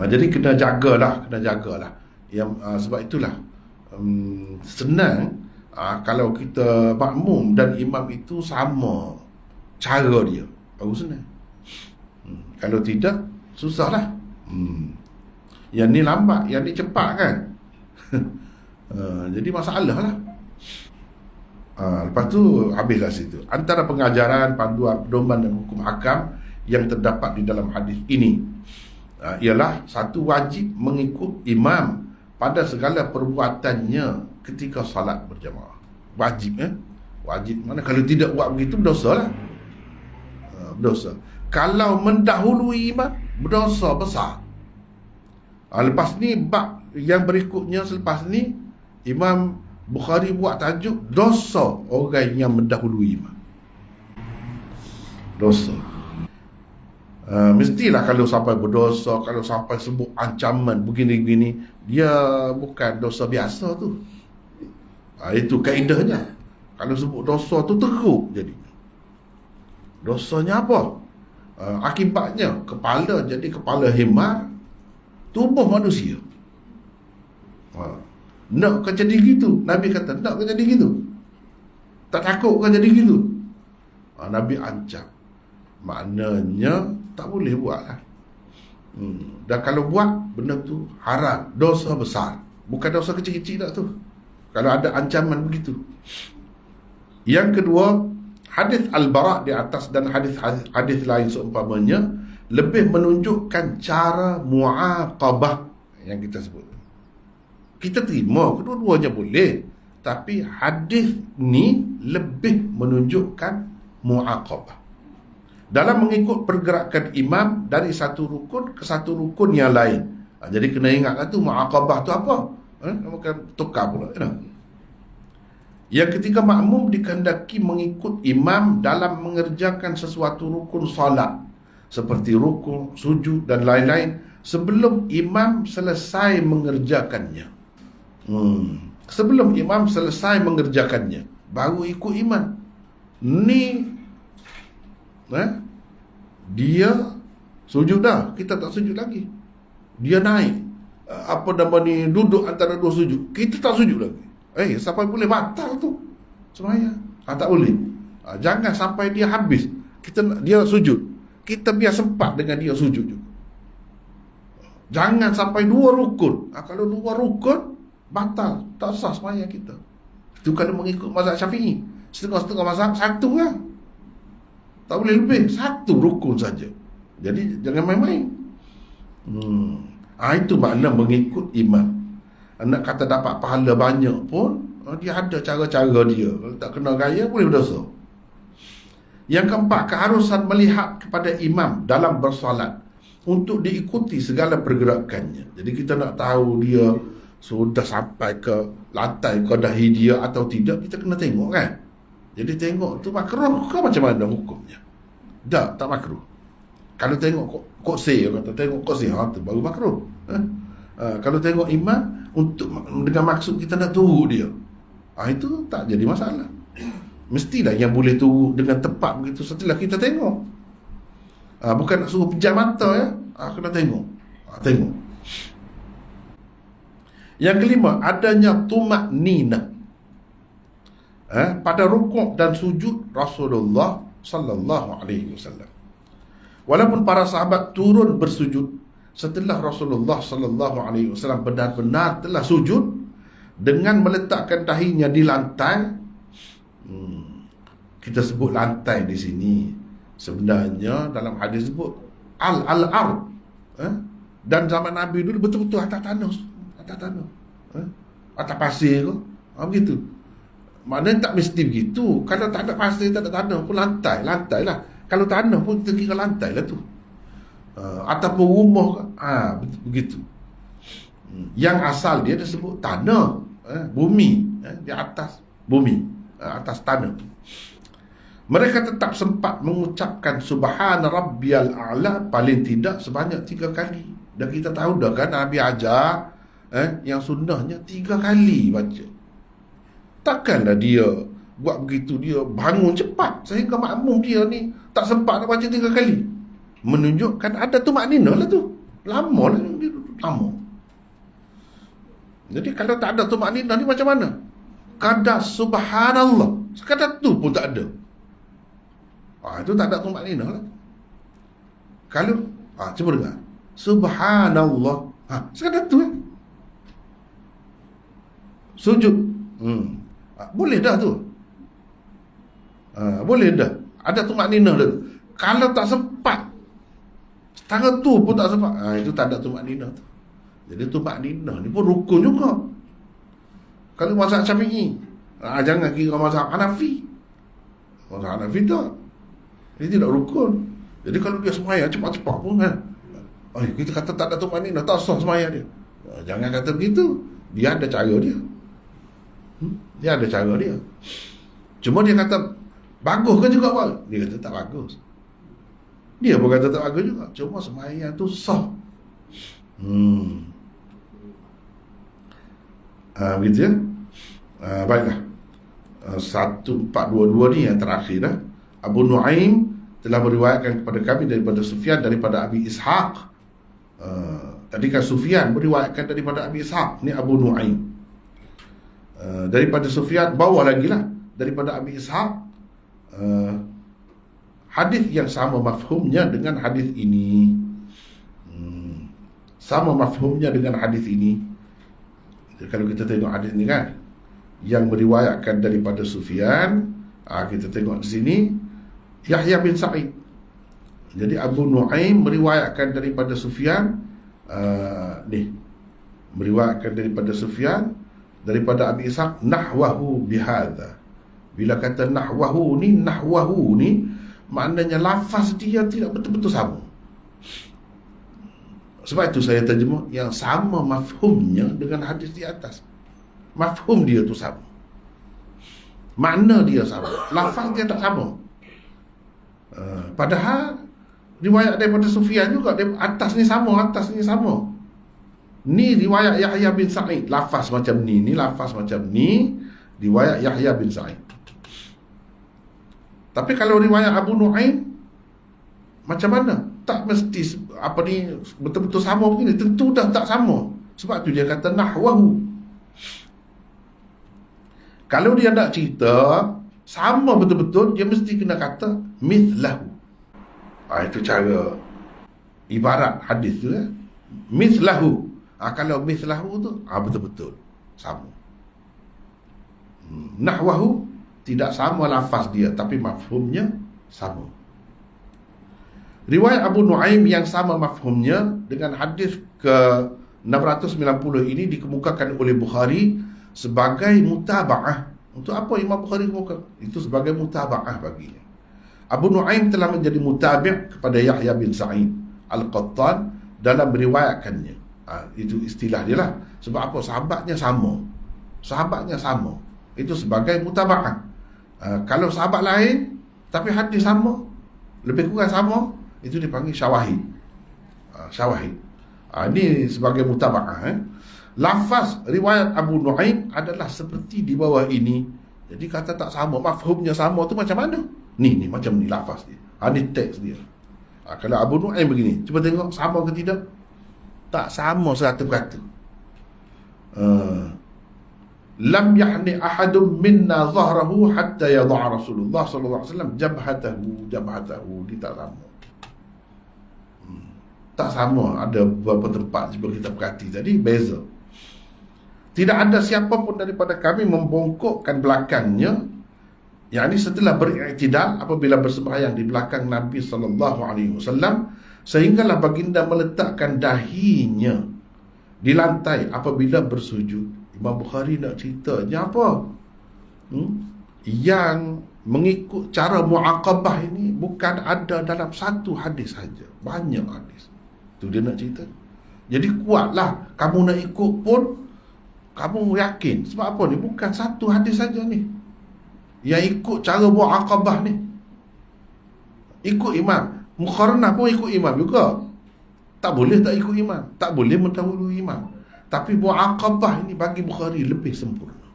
Jadi kena jagalah. Sebab itulah senang kalau kita makmum dan imam itu sama cara dia, baru senang. Kalau tidak, susahlah. Yang ni lambat, yang ni cepat kan. Jadi masalah lah. Lepas tu habislah situ. Antara pengajaran, panduan, pedoman dan hukum hakam yang terdapat di dalam hadis ini ialah satu, wajib mengikut imam pada segala perbuatannya ketika salat berjamaah. Wajib wajib. Mana kalau tidak buat begitu berdosa lah. Berdosa. Kalau mendahului imam, berdosa besar. Lepas ni bab yang berikutnya selepas ni, Imam Bukhari buat tajuk dosa orang yang mendahului imam. Dosa. Mestilah kalau sampai berdosa, kalau sampai sebut ancaman begini-begini, dia bukan dosa biasa tu. Itu kaedahnya. Kalau sebut dosa tu teruk jadi. Dosanya apa? Akibatnya kepala jadi kepala himar, tubuh manusia. Nak kan jadi gitu? Nabi kata nak kan jadi gitu? Tak takut kan jadi gitu? Nabi ancam. Maknanya tak boleh buat lah. Dan kalau buat, benda tu haram, dosa besar. Bukan dosa kecil-kecil tak tu. Kalau ada ancaman begitu. Yang kedua, hadis Al-Bara' di atas dan hadis lain seumpamanya lebih menunjukkan cara muaqabah yang kita sebut. Kita terima kedua-duanya boleh, tapi hadis ni lebih menunjukkan muaqabah dalam mengikut pergerakan imam dari satu rukun ke satu rukun yang lain. Jadi kena ingat tu muaqabah tu apa? Bukan tukar pula. Yang ketiga, makmum dikehendaki mengikut imam dalam mengerjakan sesuatu rukun solat seperti rukun, sujud dan lain-lain sebelum imam selesai mengerjakannya. Sebelum imam selesai mengerjakannya, baru ikut imam. Ni dia sujud dah, kita tak sujud lagi. Dia naik duduk antara dua sujud, kita tak sujud lagi. Sampai boleh batal tu sembahyang. Tak boleh. Jangan sampai dia habis dia sujud, kita biar sempat dengan dia sujud juga. Jangan sampai 2 rukun. Kalau 2 rukun batal, tak sah sembahyang kita. Itu kalau mengikut mazhab Syafi'i. Setengah-setengah mazhab satu lah. Tak boleh lebih, 1 rukun saja. Jadi jangan main-main. Itu makna mengikut imam. Nak kata dapat pahala banyak pun, dia ada cara-cara dia. Kalau tak kena gaya, boleh berdosa. Yang keempat, keharusan melihat kepada imam dalam bersolat untuk diikuti segala pergerakannya. Jadi kita nak tahu dia sudah sampai ke lantai ke dahi dia atau tidak, kita kena tengok kan. Jadi tengok tu makruh ke macam mana hukumnya? Tak makruh. Kalau tengok kursi, kata tengok kursi, tu baru makruh. Kalau tengok imam untuk dengan maksud kita nak tunggu dia, itu tak jadi masalah. Mestilah yang boleh tunggu dengan tepat begitu setelah kita tengok. Bukan nak suruh pejam mata ya. Kena tengok. Tengok. Yang kelima, adanya tumak-ninah pada rukuk dan sujud Rasulullah sallallahu alaihi wasallam. Walaupun para sahabat turun bersujud setelah Rasulullah sallallahu alaihi wasallam benar-benar telah sujud dengan meletakkan dahinya di lantai. Kita sebut lantai di sini, sebenarnya dalam hadis sebut al-ard. Dan zaman Nabi dulu betul-betul atas tanah, atas pasir ke, begitu. Maknanya tak mesti begitu. Kalau tak ada pasir, tak ada tanah pun lantai lah. Kalau tanah pun kita kira lantai lah tu. Ataupun rumah begitu. Yang asal dia disebut tanah, bumi, di atas bumi, atas tanah. Mereka tetap sempat mengucapkan Subhana Rabbiyal A'la paling tidak sebanyak 3 kali. Dan kita tahu dah kan Nabi ajar yang sunnahnya 3 kali baca. Takkanlah dia buat begitu, dia bangun cepat sehingga makmum dia ni tak sempat nak baca 3 kali. Menunjukkan ada tumak-ninah lah tu. Lama lah dia lama. Jadi kalau tak ada tumak-ninah ni macam mana? Kadar subhanallah, sekadar tu pun tak ada. Itu tak ada tumak-ninah lah. Kalau cuba dengar. Subhanallah. Sekadar tu sujud. Boleh dah tu. Boleh dah. Ada tumak-ninah dah. Kalau tak sempat, setengah tu pun tak sempat, itu tak ada tumak-ninah tu. Jadi tumak-ninah ni pun rukun juga. Kalau mazhab Syafi'i, jangan kira mazhab Hanafi. Mazhab Hanafi tak. Ini tidak rukun. Jadi kalau dia sembahyang cepat-cepat pun kita kata tak ada tumak-ninah, tak sah sembahyang dia. Jangan kata begitu. Dia ada cara dia. Dia ada cara dia. Cuma dia kata bagus ke juga apa? Dia kata tak bagus. Dia pun kata tak bagus juga. Cuma sembahyang tu sah. Begitu ya. Baiklah. 1422 ni yang terakhir dah. Abu Nu'aim telah meriwayatkan kepada kami daripada Sufyan daripada Abi Ishaq. Tadi kan Sufyan meriwayatkan daripada Abi Ishaq, ni Abu Nu'aim. Daripada Sufyan, bawa lagi lah daripada Abi Ishaq, hadis yang sama mafhumnya dengan hadis ini. Sama mafhumnya dengan hadis ini. Jadi, kalau kita tengok hadis ni kan, yang meriwayatkan daripada Sufyan, kita tengok di sini Yahya bin Sa'id. Jadi Abu Nu'aim meriwayatkan daripada Sufyan, meriwayatkan daripada Sufyan daripada Abi Ishaq nahwahu bihadza. Bila kata nahwahu ni maknanya lafaz dia tidak betul-betul sama. Sebab itu saya terjemah yang sama mafhumnya dengan hadis di atas. Mafhum dia tu sama, makna dia sama, lafaz dia tak sama. Padahal riwayat daripada Sufyan juga, atas ni sama. Ni riwayat Yahya bin Sa'id, lafaz macam ni lafaz macam ni, riwayat Yahya bin Sa'id. Tapi kalau riwayat Abu Nu'aim macam mana? Tak mesti betul-betul sama begini, tentu dah tak sama. Sebab tu dia kata nahwahu. Kalau dia nak cerita sama betul-betul, dia mesti kena kata mithlahu. Itu cara ibarat hadis tu ya. Mithlahu. Kalau mithlahu tu betul-betul sama. Nahwahu tidak sama lafaz dia, tapi mafhumnya sama. Riwayat Abu Nu'aim yang sama mafhumnya dengan hadis ke 690 ini dikemukakan oleh Bukhari sebagai mutaba'ah. Untuk apa Imam Bukhari kemukakan? Itu sebagai mutaba'ah baginya. Abu Nu'aim telah menjadi mutabi' kepada Yahya bin Sa'id Al-Qattan dalam meriwayatkannya. Itu istilah dia lah. Sebab apa? Sahabatnya sama. Itu sebagai mutaba'ah. Kalau sahabat lain tapi hadis sama, lebih kurang sama, itu dipanggil syawahid. Ini sebagai mutaba'ah. Lafaz riwayat Abu Nu'aim adalah seperti di bawah ini. Jadi kata tak sama, mafhumnya sama tu macam mana? Ni macam ni lafaz dia. Ini teks dia. Kalau Abu Nu'aim begini, cuba tengok sama ke tidak? Tak sama 100%. lam yahni ahadun minna zahrahu hatta yadha'a Rasulullah sallallahu alaihi wasallam jabhatahu. Dia tak sama. Tak sama. Ada beberapa tempat seperti kita perhati tadi beza. Tidak ada siapa pun daripada kami membongkokkan belakangnya, yakni setelah beriktidal apabila bersembahyang di belakang Nabi sallallahu alaihi wasallam, sehinggalah baginda meletakkan dahinya di lantai apabila bersujud. Imam Bukhari nak ceritanya apa? Yang mengikut cara muaqabah ini bukan ada dalam satu hadis saja, banyak hadis. Tu dia nak cerita. Jadi kuatlah kamu nak ikut pun kamu yakin. Sebab apa ni? Bukan satu hadis saja ni yang ikut cara muaqabah ni. Ikut imam. Mukharanah pun ikut imam juga. Tak boleh tak ikut imam, tak boleh mendahului imam. Tapi muaqabah ini bagi Bukhari lebih sempurna.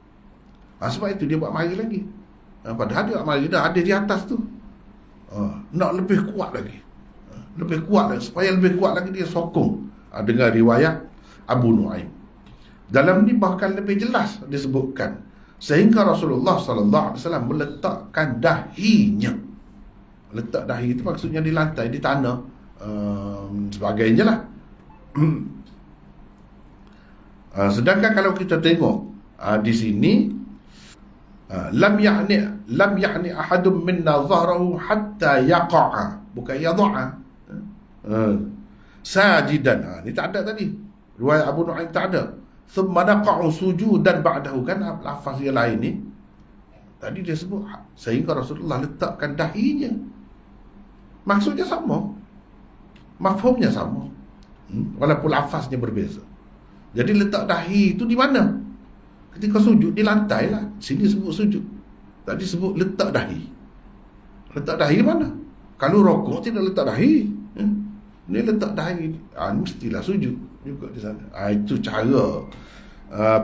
Sebab itu dia buat mari lagi. Padahal dia buat mari dah ada di atas tu. Nak lebih kuat lagi. Lebih kuat lagi. Supaya lebih kuat lagi dia sokong dengan riwayat Abu Nu'aim. Dalam ni bahkan lebih jelas disebutkan sehingga Rasulullah sallallahu alaihi wasallam meletakkan dahinya. Letak dahi itu maksudnya di lantai, di tanah, sebagainya lah. Sedangkan kalau kita tengok di sini, lam ya'ni ahadun minna zahrahu hatta yaqa'a, bukan yadha'a. Sajidan, ini tak ada tadi. Riwayat Abu Nu'aim tak ada. Thumma naqa'u sujudan ba'dahu, kan lafaz yang lain ni. Tadi dia sebut sehingga Rasulullah letakkan dahinya. Maksudnya sama, mafhumnya sama, walaupun lafaznya berbeza. Jadi letak dahi itu di mana? Ketika sujud di lantai lah. Sini sebut sujud, tadi sebut letak dahi. Letak dahi di mana? Kalau rokok tidak letak dahi, ni letak dahi, mestilah sujud juga di sana. Itu cara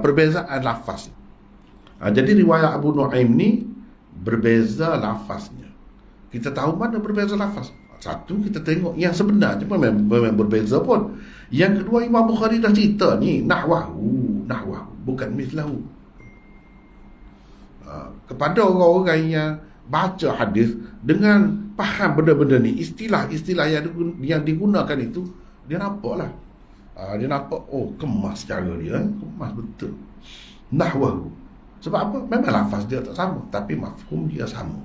perbezaan lafaz. Jadi riwayat Abu Nu'aim ni berbeza lafaznya. Kita tahu mana berbeza lafaz. Satu, kita tengok yang sebenarnya pun memang berbeza pun. Yang kedua, Imam Bukhari dah cerita ni nahwahu, bukan mislahu. Kepada orang-orang yang baca hadis dengan faham benda-benda ni, istilah-istilah yang digunakan itu, dia nampak lah. Dia nampak, oh kemas cara dia, kemas betul. Nahwahu. Sebab apa? Memang lafaz dia tak sama, tapi mafhum dia sama.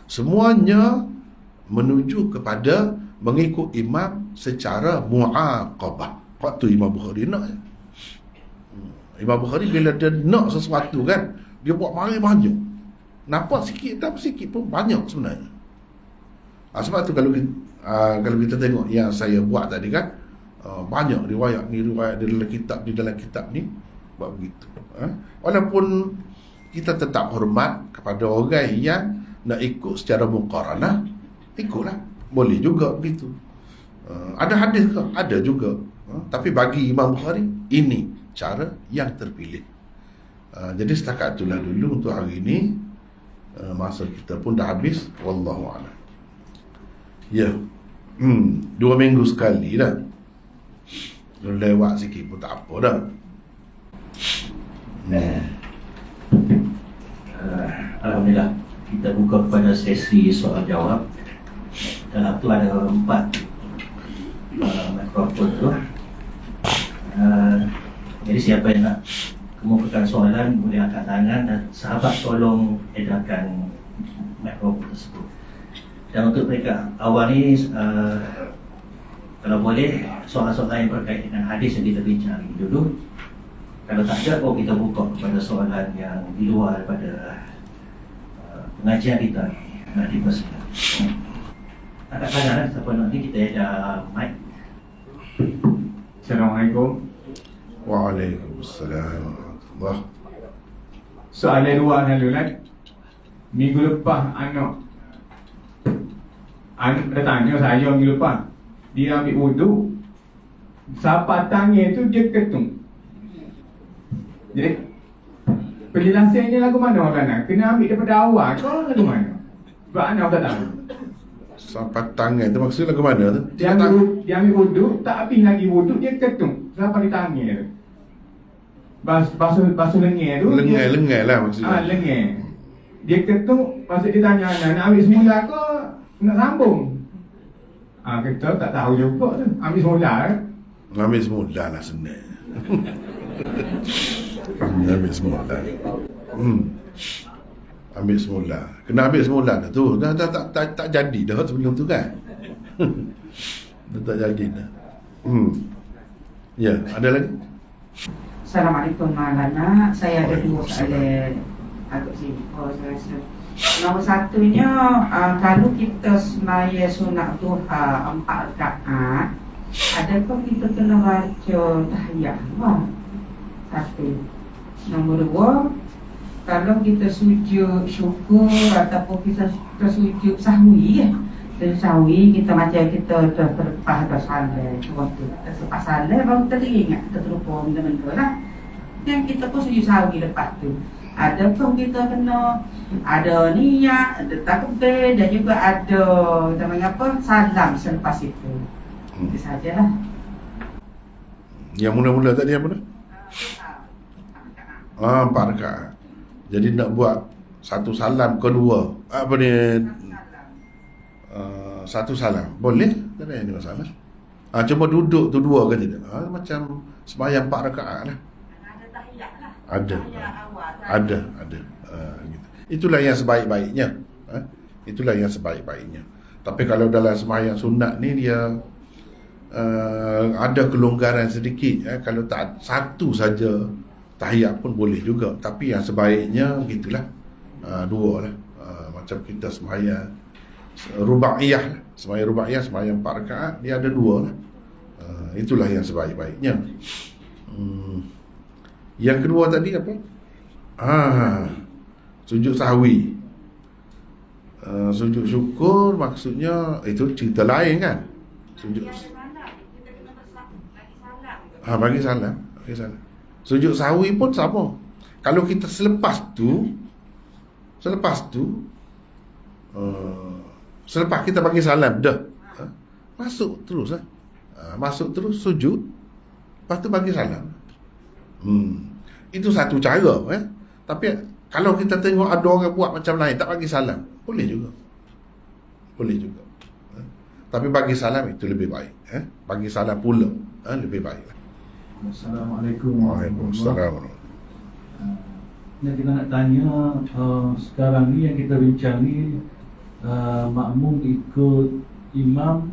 Semuanya menuju kepada mengikut imam secara muaqabah. Waktu Imam Bukhari nak. Imam Bukhari bila dia nak sesuatu kan, dia buat mari banyak. Nampak sikit tak sikit pun banyak sebenarnya. Sebab tu kalau kita tengok yang saya buat tadi kan, banyak riwayat di dalam kitab ni buat begitu. Walaupun kita tetap hormat kepada orang yang nak ikut secara muqaranah, ikutlah, boleh juga begitu. Ada hadis ke? Ada juga. Tapi bagi Imam Bukhari, ini cara yang terpilih. Jadi setakat itulah dulu untuk hari ini. Masa kita pun dah habis. Wallahu a'lam. Ya, 2 minggu sekali dah. Lewat sikit pun tak apa dah. Alhamdulillah, kita buka kepada sesi soal jawab. Dalam tu ada 4 mikrofon tu. Jadi siapa yang nak kemukakan soalan boleh angkat tangan dan sahabat tolong edarkan mikrofon tersebut. Dan untuk mereka awal ni, kalau boleh soalan-soalan yang berkait dengan hadis yang kita bincang dulu. Kalau tak ada, kita buka kepada soalan yang di luar daripada pengajian kita. Nak dipersilakan. Angkat tangan siapa nak ni, kita ada mic. Assalamualaikum. Waalaikumsalam. Wah. Soalan luar halulan. Minggu lepas anak dah tanya saya minggu lepas. Dia ambil wudu, sapat tangan tu dia ketung. Jadi penjelasannya lagu mana orang? Kena ambil daripada awal ke lagu mana? Sebab anak tak tahu. Sapat tangan tu maksudnya lagu mana tu? Dia ambil wudu, tak habis lagi wudu, dia ketung sapat di tangan tu. basuh lengan tu. Lengan lah maksudnya. Lengan. Dia ketuk, pasal dia tanya nak ambil semula ke nak sambung. Kita tak tahu juga tu. Ambil semula kan? Ambil semula lah senang. Ambil semula. Ambil semula. Kena ambil semula dah tu. Dah tak jadi dah sebelum tu kan. Dah tak jadi dah. Ya, ada lagi? Assalamualaikum Maulana. Saya ada dua soalan agak simple saya rasa. Nombor satunya, kalau kita sembahyang sunat duha 4 rakaat, adakah kita kena baca tahiyat? Satu. Nombor dua, kalau kita sujud syukur ataupun kita sujud sahwi, dan sahwi kita macam kita terlepas dah salat, waktu kita selepas salat baru kita teringat, kita terlupa benda-benda lah. Yang kita pun sujud sahwi lepas tu. Adakah kita kena ada niat, ada takbir dan juga ada salam selepas itu. Itu sajalah. Yang mula-mula tadi apa dah? 4 rakaat. Jadi nak buat satu salam kedua. Apa ni? Satu salam. Boleh? Tak ada yang masalah. Cuma duduk tu 2 ke tidak? Macam sembahyang 4 rakaat lah. Ada tahiyat lah. Ada. Tahiyat awal. Ada. Gitu. Itulah yang sebaik-baiknya. Itulah yang sebaik-baiknya. Tapi kalau dalam sembahyang sunat ni dia ada kelonggaran sedikit. Kalau tak satu saja tahiyat pun boleh juga. Tapi yang sebaiknya begitulah. 2 lah. Macam kita sembahyang rubaiyah lah. Sembahyang rubaiyah, sembahyang 4 rakaat, dia ada 2 lah. Itulah yang sebaik-baiknya. Yang kedua tadi apa? Sujud sahwi. Sujud syukur maksudnya itu cerita lain kan? Sujud. Bagi salam. Sujud sahwi pun sama. Kalau kita selepas tu selepas kita bagi salam dah, masuk terus lah. Masuk terus sujud, lepas tu bagi salam. Itu satu cara. Tapi kalau kita tengok ada orang buat macam lain, tak bagi salam, boleh juga. Tapi bagi salam itu lebih baik. Bagi salam pula lebih baik. Assalamualaikum. Waalaikumsalam. Yang kita nak tanya, sekarang ni yang kita bincang ni, makmum ikut imam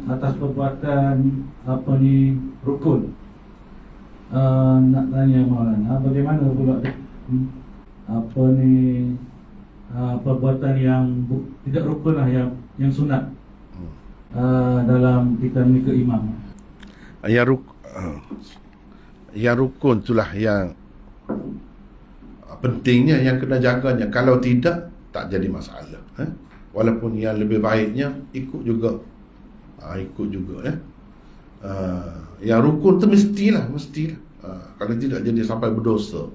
atas perbuatan rukun. Nak tanya Maulana, bagaimana pula perbuatan yang tidak rukun lah, yang sunat dalam kita mengikut imam. Yang rukun itulah yang pentingnya, yang kena jaganya. Kalau tidak, tak jadi masalah. Walaupun yang lebih baiknya ikut juga. Yang rukun tu mestilah. Kalau tidak jadi sampai berdosa.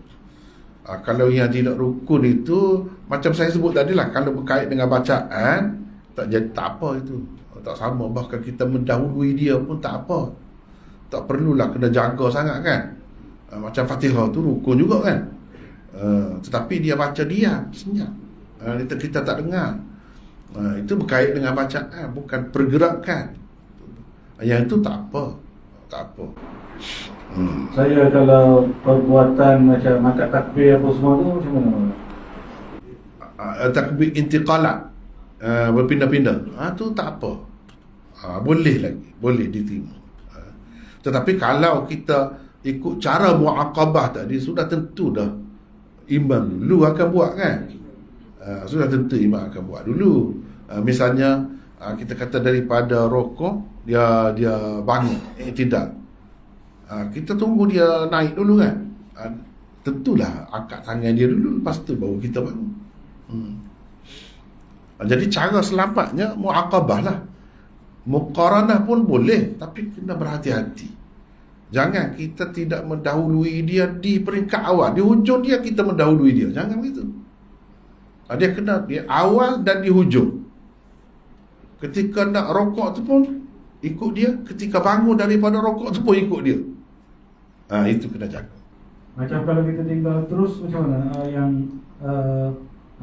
Kalau yang tidak rukun itu macam saya sebut tadi lah, kalau berkait dengan bacaan tak jadi, tak apa itu, tak sama. Bahkan kita mendahului dia pun tak apa, tak perlulah kena jaga sangat kan. Macam Fatihah tu rukun juga kan. Tetapi dia baca diam, senyap, kita tak dengar. Itu berkait dengan bacaan, bukan pergerakan. Yang itu tak apa. Saya kalau perbuatan macam angkat takbir apa semua tu macam mana? Takbir intiqalat, berpindah-pindah, tu tak apa. Boleh lagi, boleh diterima. Tetapi kalau kita ikut cara muaqabah tadi, sudah tentu dah imam dulu akan buat kan. Sudah tentu imam akan buat dulu. Misalnya kita kata daripada rokok dia bangun, tidak. Kita tunggu dia naik dulu kan. Tentulah angkat tangan dia dulu, lepas tu baru kita bangun. Jadi cara selamatnya muaqabah lah. Muqaranah pun boleh, tapi kena berhati-hati. Jangan kita tidak mendahului dia di peringkat awal, di hujung dia kita mendahului dia. Jangan begitu. Dia kena di awal dan di hujung. Ketika nak rokok tu pun ikut dia, ketika bangun daripada rokok tu pun ikut dia. Itu kena jaga. Macam kalau kita tinggal terus macam mana? Yang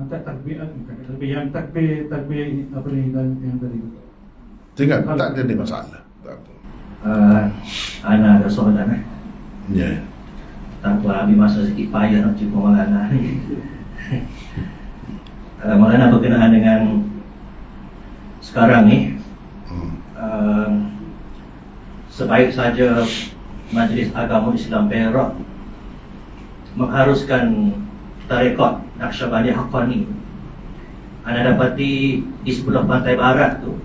angkat takbir, bukan takbir, yang takbir apa ni yang tadi. Tinggal tak ada masalah. Tak apa. Ana ada soalan Ya. Tak apa, ambil masa sikit payah nak jumpa Maulana ni. Maulana berkenaan dengan sekarang ni, sebaik saja Majlis Agama Islam Perak mengharuskan tarekat Naqsyabandiyah Haqqani. Anda dapati di sebelah pantai barat tu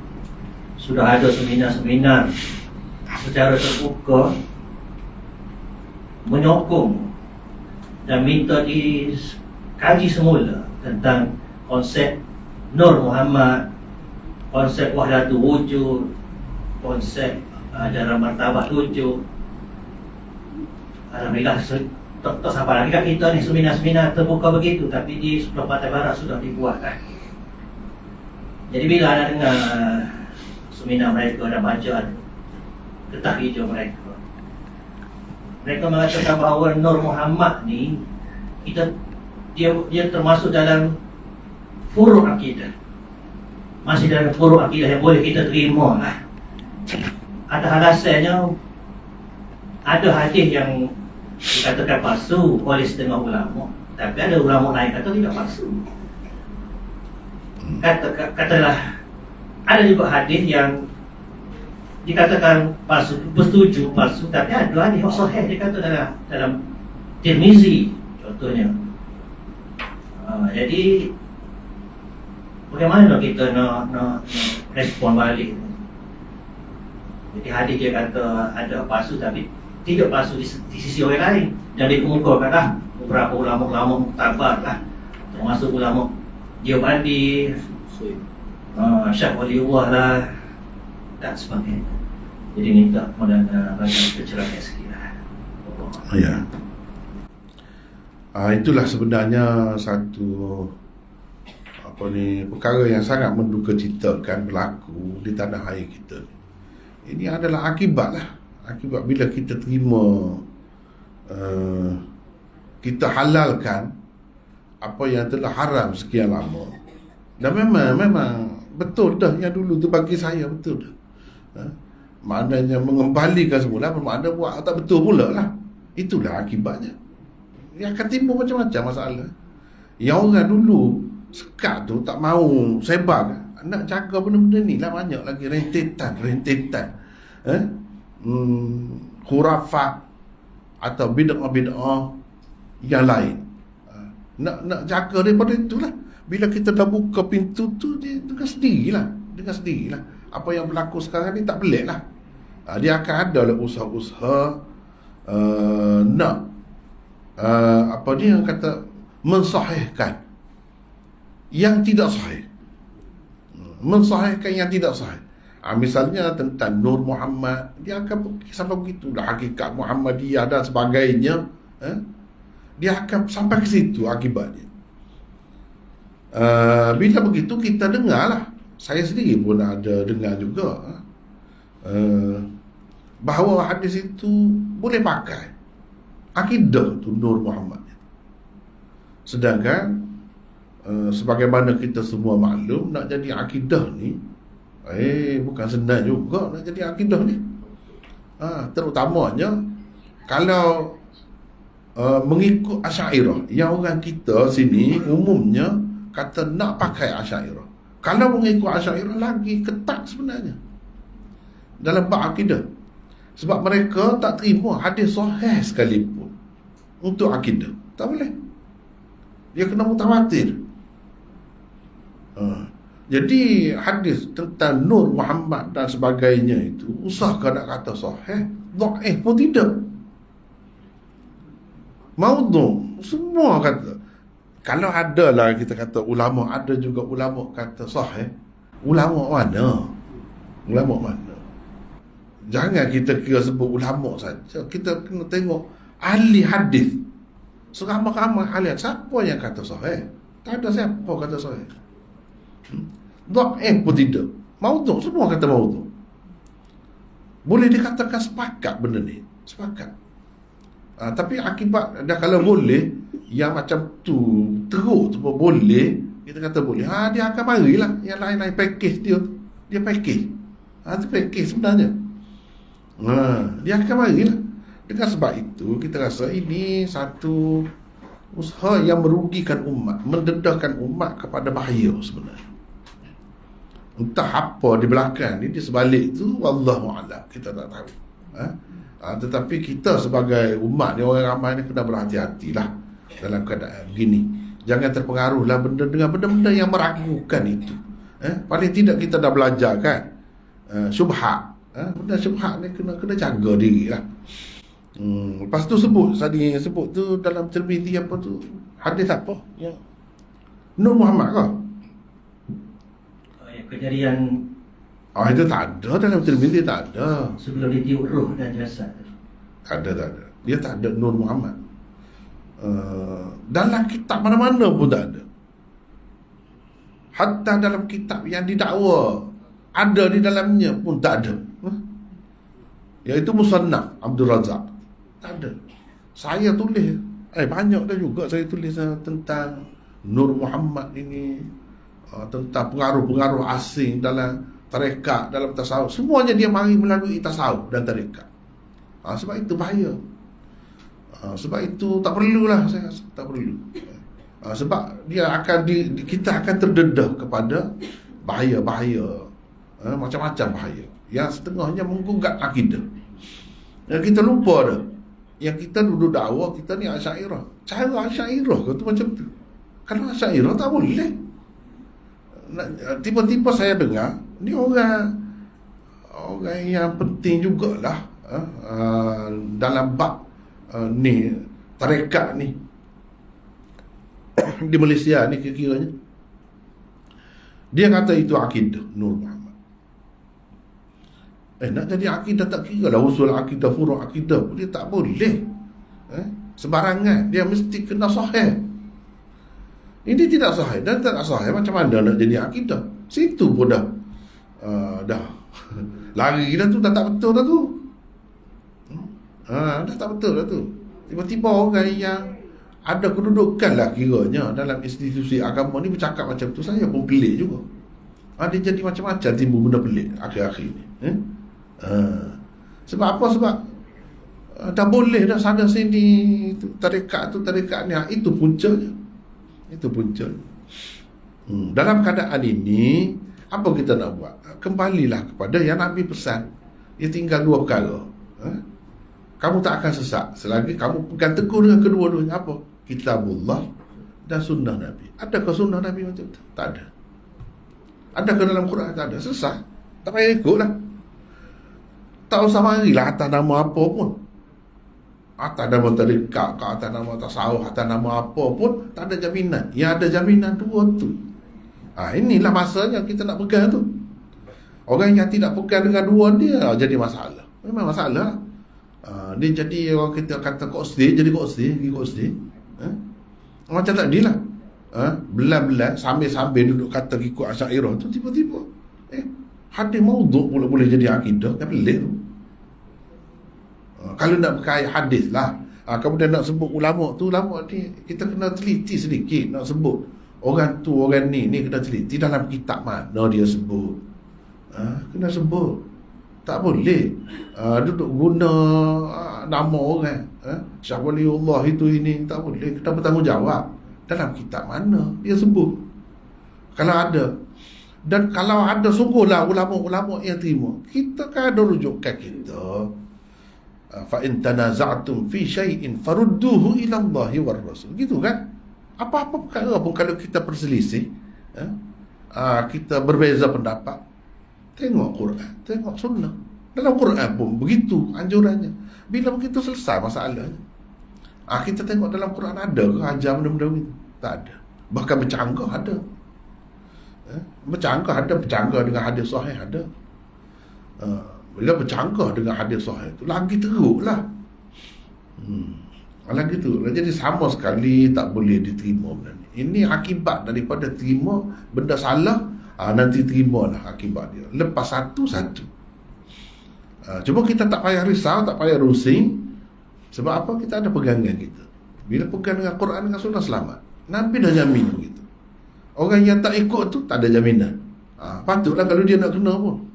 sudah ada seminar-seminar secara terbuka menyokong dan minta dikaji semula tentang konsep Nur Muhammad, konsep Wahdatul Wujud, konsep ajaran martabat wujud. Alhamdulillah, tak siapa lagi kat kita ni seminar-seminar terbuka begitu, tapi di sebelah pantai barat sudah dibuatkan. Jadi bila anda dengar seminar mereka dan baca getah hijau mereka mengatakan bahawa Nur Muhammad ni dia termasuk dalam furu' akidah. Masih dalam furu' akidah yang boleh kita terima lah. Ada alasannya, ada hadis yang dikatakan palsu oleh setengah ulama, tapi ada ulama lain kata tidak palsu. Katalah ada juga hadis yang dikatakan palsu, bersetuju palsu, tapi ada hadis yang sahih dikata dalam Tirmizi contohnya. Jadi bagaimana kita nak respon balik? Jadi hadis dia kata ada palsu, tapi tidak palsu di sisi orang lain, dan dikemukakanlah beberapa ulama-ulama muktabar lah, termasuk ulama Diobandi, Syekh Waliullah lah dan sebagainya. Jadi minta Maulana bagi pencerahan sikit lah. Ya. Itulah sebenarnya satu perkara yang sangat mendukacitakan berlaku di tanah air kita. Ini adalah akibat lah. Akibat bila kita terima, kita halalkan apa yang telah haram sekian lama. Dan memang betul dah yang dulu tu bagi saya betul dah. Maknanya mengembalikan semula bermakna buat tak betul pula lah. Itulah akibatnya. Yang akan timbul macam-macam masalah. Yang orang dulu sekat tu tak mau sebar, nak jaga benda-benda ni lah, banyak lagi rentetan khurafat atau bid'ah-bid'ah yang lain. Nak jaga daripada itulah. Bila kita dah buka pintu tu, dia dengan sendirilah. Apa yang berlaku sekarang ni tak pelik lah. Dia akan ada lah usaha-usaha nak apa dia yang kata mensahihkan yang tidak sahih. Mensahihkan yang tidak sahih. Misalnya tentang Nur Muhammad, dia akan sampai begitulah hakikat Muhammadiyah dan sebagainya. Dia akan sampai ke situ akibatnya. Bila begitu kita dengarlah. Saya sendiri pun ada dengar juga bahawa hadis itu boleh pakai akidah tu Nur Muhammad. Sedangkan sebagaimana kita semua maklum, nak jadi akidah ni bukan senang juga nak jadi akidah ni. Terutamanya kalau mengikut Asy'ariyah, yang orang kita sini umumnya kata nak pakai Asy'ariyah. Kalau mengikut Asy'ariyah lagi ketat sebenarnya dalam bab akidah. Sebab mereka tak terima hadis sahih sekalipun untuk akidah. Tak boleh. Dia kena mutawatir. Jadi hadis tentang Nur Muhammad dan sebagainya itu, usahakan nak kata sahih, dhaif pun tidak. Maudhu, semua kata. Kalau ada lah kita kata ulama, ada juga ulama kata sahih. Ulama mana? Ulama mana? Jangan kita kira sebut ulama saja. Kita kena tengok ahli hadis. Seramai-ramai ahli hadis, siapa yang kata sahih? Tak ada siapa kata sahih. Dhaif pun tidak. Maudhu, semua kata maudhu. Boleh dikatakan sepakat benda ni. Sepakat. Tapi akibat dah kalau boleh, yang macam tu teruk tu pun boleh, kita kata boleh, dia akan marilah yang lain-lain package dia package. Itu package sebenarnya. Dia akan marilah. Dengan sebab itu kita rasa ini satu usaha yang merugikan umat, mendedahkan umat kepada bahaya sebenarnya. Entah apa di belakang ni, di sebalik tu wallahu a'lam, kita tak tahu. Tetapi kita sebagai umat ni, orang ramai ni kena berhati-hatilah dalam keadaan begini. Jangan terpengaruhlah dengan benda-benda yang meragukan itu. Paling tidak kita dah belajar kan, syubhat. Benda syubhat ni kena jaga diri lah. Lepas tu tadi sebut tu dalam Tirmizi apa tu, hadis apa yang Nur Muhammad ke? Kejadian itu tak ada dalam Tirmizi, tak ada. sebelum ditiup roh dan jasad. Tak ada. Dia tak ada Nur Muhammad. Dalam kitab mana-mana pun tak ada. Hatta dalam kitab yang didakwa ada di dalamnya pun tak ada. Iaitu Musannaf Abdul Razak. Tak ada. Saya tulis, banyak dah juga saya tulis tentang Nur Muhammad ini, tentang pengaruh-pengaruh asing dalam tarekat, dalam tasawuf. Semuanya dia mari melalui tasawuf dan tarekat. Sebab itu bahaya. Sebab itu tak perlulah, saya rasa tak perlu. Sebab dia akan kita akan terdedah kepada bahaya-bahaya, macam-macam bahaya yang setengahnya menggugat akidah. Dan kita lupa dah, yang kita duduk dakwa kita ni Asy'ariyah. Cara Asy'ariyah tu macam tu. Kalau Asy'ariyah tak boleh. Tiba-tiba saya dengar ni orang yang penting jugalah dalam bab ni tarekat ni di Malaysia ni kira-kiranya. Dia kata itu akidah Nur Muhammad. Nak jadi akidah tak kira lah usul akidah, furu' akidah, dia tak boleh. Sembarangan, dia mesti kena sahih. Ini tidak sahih dan tak sahih, macam mana nak jadi akidah? Situ pun dah lari dah tu, dah tak betul dah tu. Dah tak betul dah tu. Tiba-tiba orang yang ada kedudukan lah kiranya dalam institusi agama ni bercakap macam tu, saya pun pelik juga. Dia jadi macam-macam timbul benda pelik akhir-akhir ni. Sebab apa? Sebab dah boleh dah sana sini tarekat ni. Itu puncanya. Dalam keadaan ini, apa kita nak buat? Kembalilah kepada yang Nabi pesan. Dia tinggal dua perkara. Kamu tak akan sesat selagi kamu pegang teguh dengan kedua-duanya. Apa? Kitabullah dan sunnah Nabi. Adakah sunnah Nabi macam tu? Tak ada. Adakah dalam Quran? Tak ada. Sesat. Tak payah ikut lah. Tak usah marilah atas nama apa pun. Atas nama tarekat, atas nama tasawuf, atas nama apa pun, tak ada jaminan. Yang ada jaminan dua tu. Inilah masanya kita nak pegang tu. Orang yang tidak pegang dengan dua dia jadi masalah. Memang masalah. Dia jadi, orang kita kata koksdi, jadi koksdi. Macam tadi lah. Belan-belan sambil-sambil duduk kata ikut Asy'ariyah tu, tiba-tiba hadis maudhu' pula boleh jadi akidah. Kan pelik tu. Kalau nak berkait hadis lah, kemudian nak sebut ulama' ni kita kena teliti sedikit. Nak sebut orang tu, orang ni kena teliti dalam kitab mana dia sebut. Kena sebut. Tak boleh duduk guna nama orang, Syekh Waliullah itu ini. Tak boleh. Kita bertanggungjawab dalam kitab mana dia sebut. Kalau ada, dan kalau ada sungguhlah ulama-ulama yang terima, kita kan ada rujukan kita. Fa in tanaza'tum fi syai'in farudduhu ila Allahi war Rasul. Gitu kan? Apa-apa perkara pun kalau kita perselisih, kita berbeza pendapat, tengok Quran, tengok sunnah. Dalam Quran pun begitu anjurannya. Bila begitu selesai masalahnya. Kita tengok dalam Quran ada ke ajar benda-benda itu? Tak ada. Bahkan bercanggah ada. Bercanggah dengan hadis sahih ada. Bila bercanggah dengan hadis sahih itu lagi teruklah. Lagi teruklah. Jadi sama sekali tak boleh diterima benda ni. Ini akibat daripada terima benda salah. Nanti terimalah akibat dia. Lepas satu. Cuma kita tak payah risau, tak payah rusing. Sebab apa? Kita ada pegangan kita. Bila pegang dengan Quran dengan Sunnah, selamat. Nabi dah jamin begitu. Orang yang tak ikut tu tak ada jaminan. Patutlah kalau dia nak kena pun.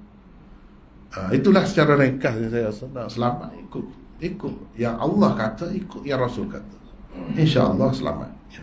Itulah secara ringkas saya rasa, nak selamat ikut. Yang Allah kata, ikut yang Rasul kata. InsyaAllah selamat. Ya.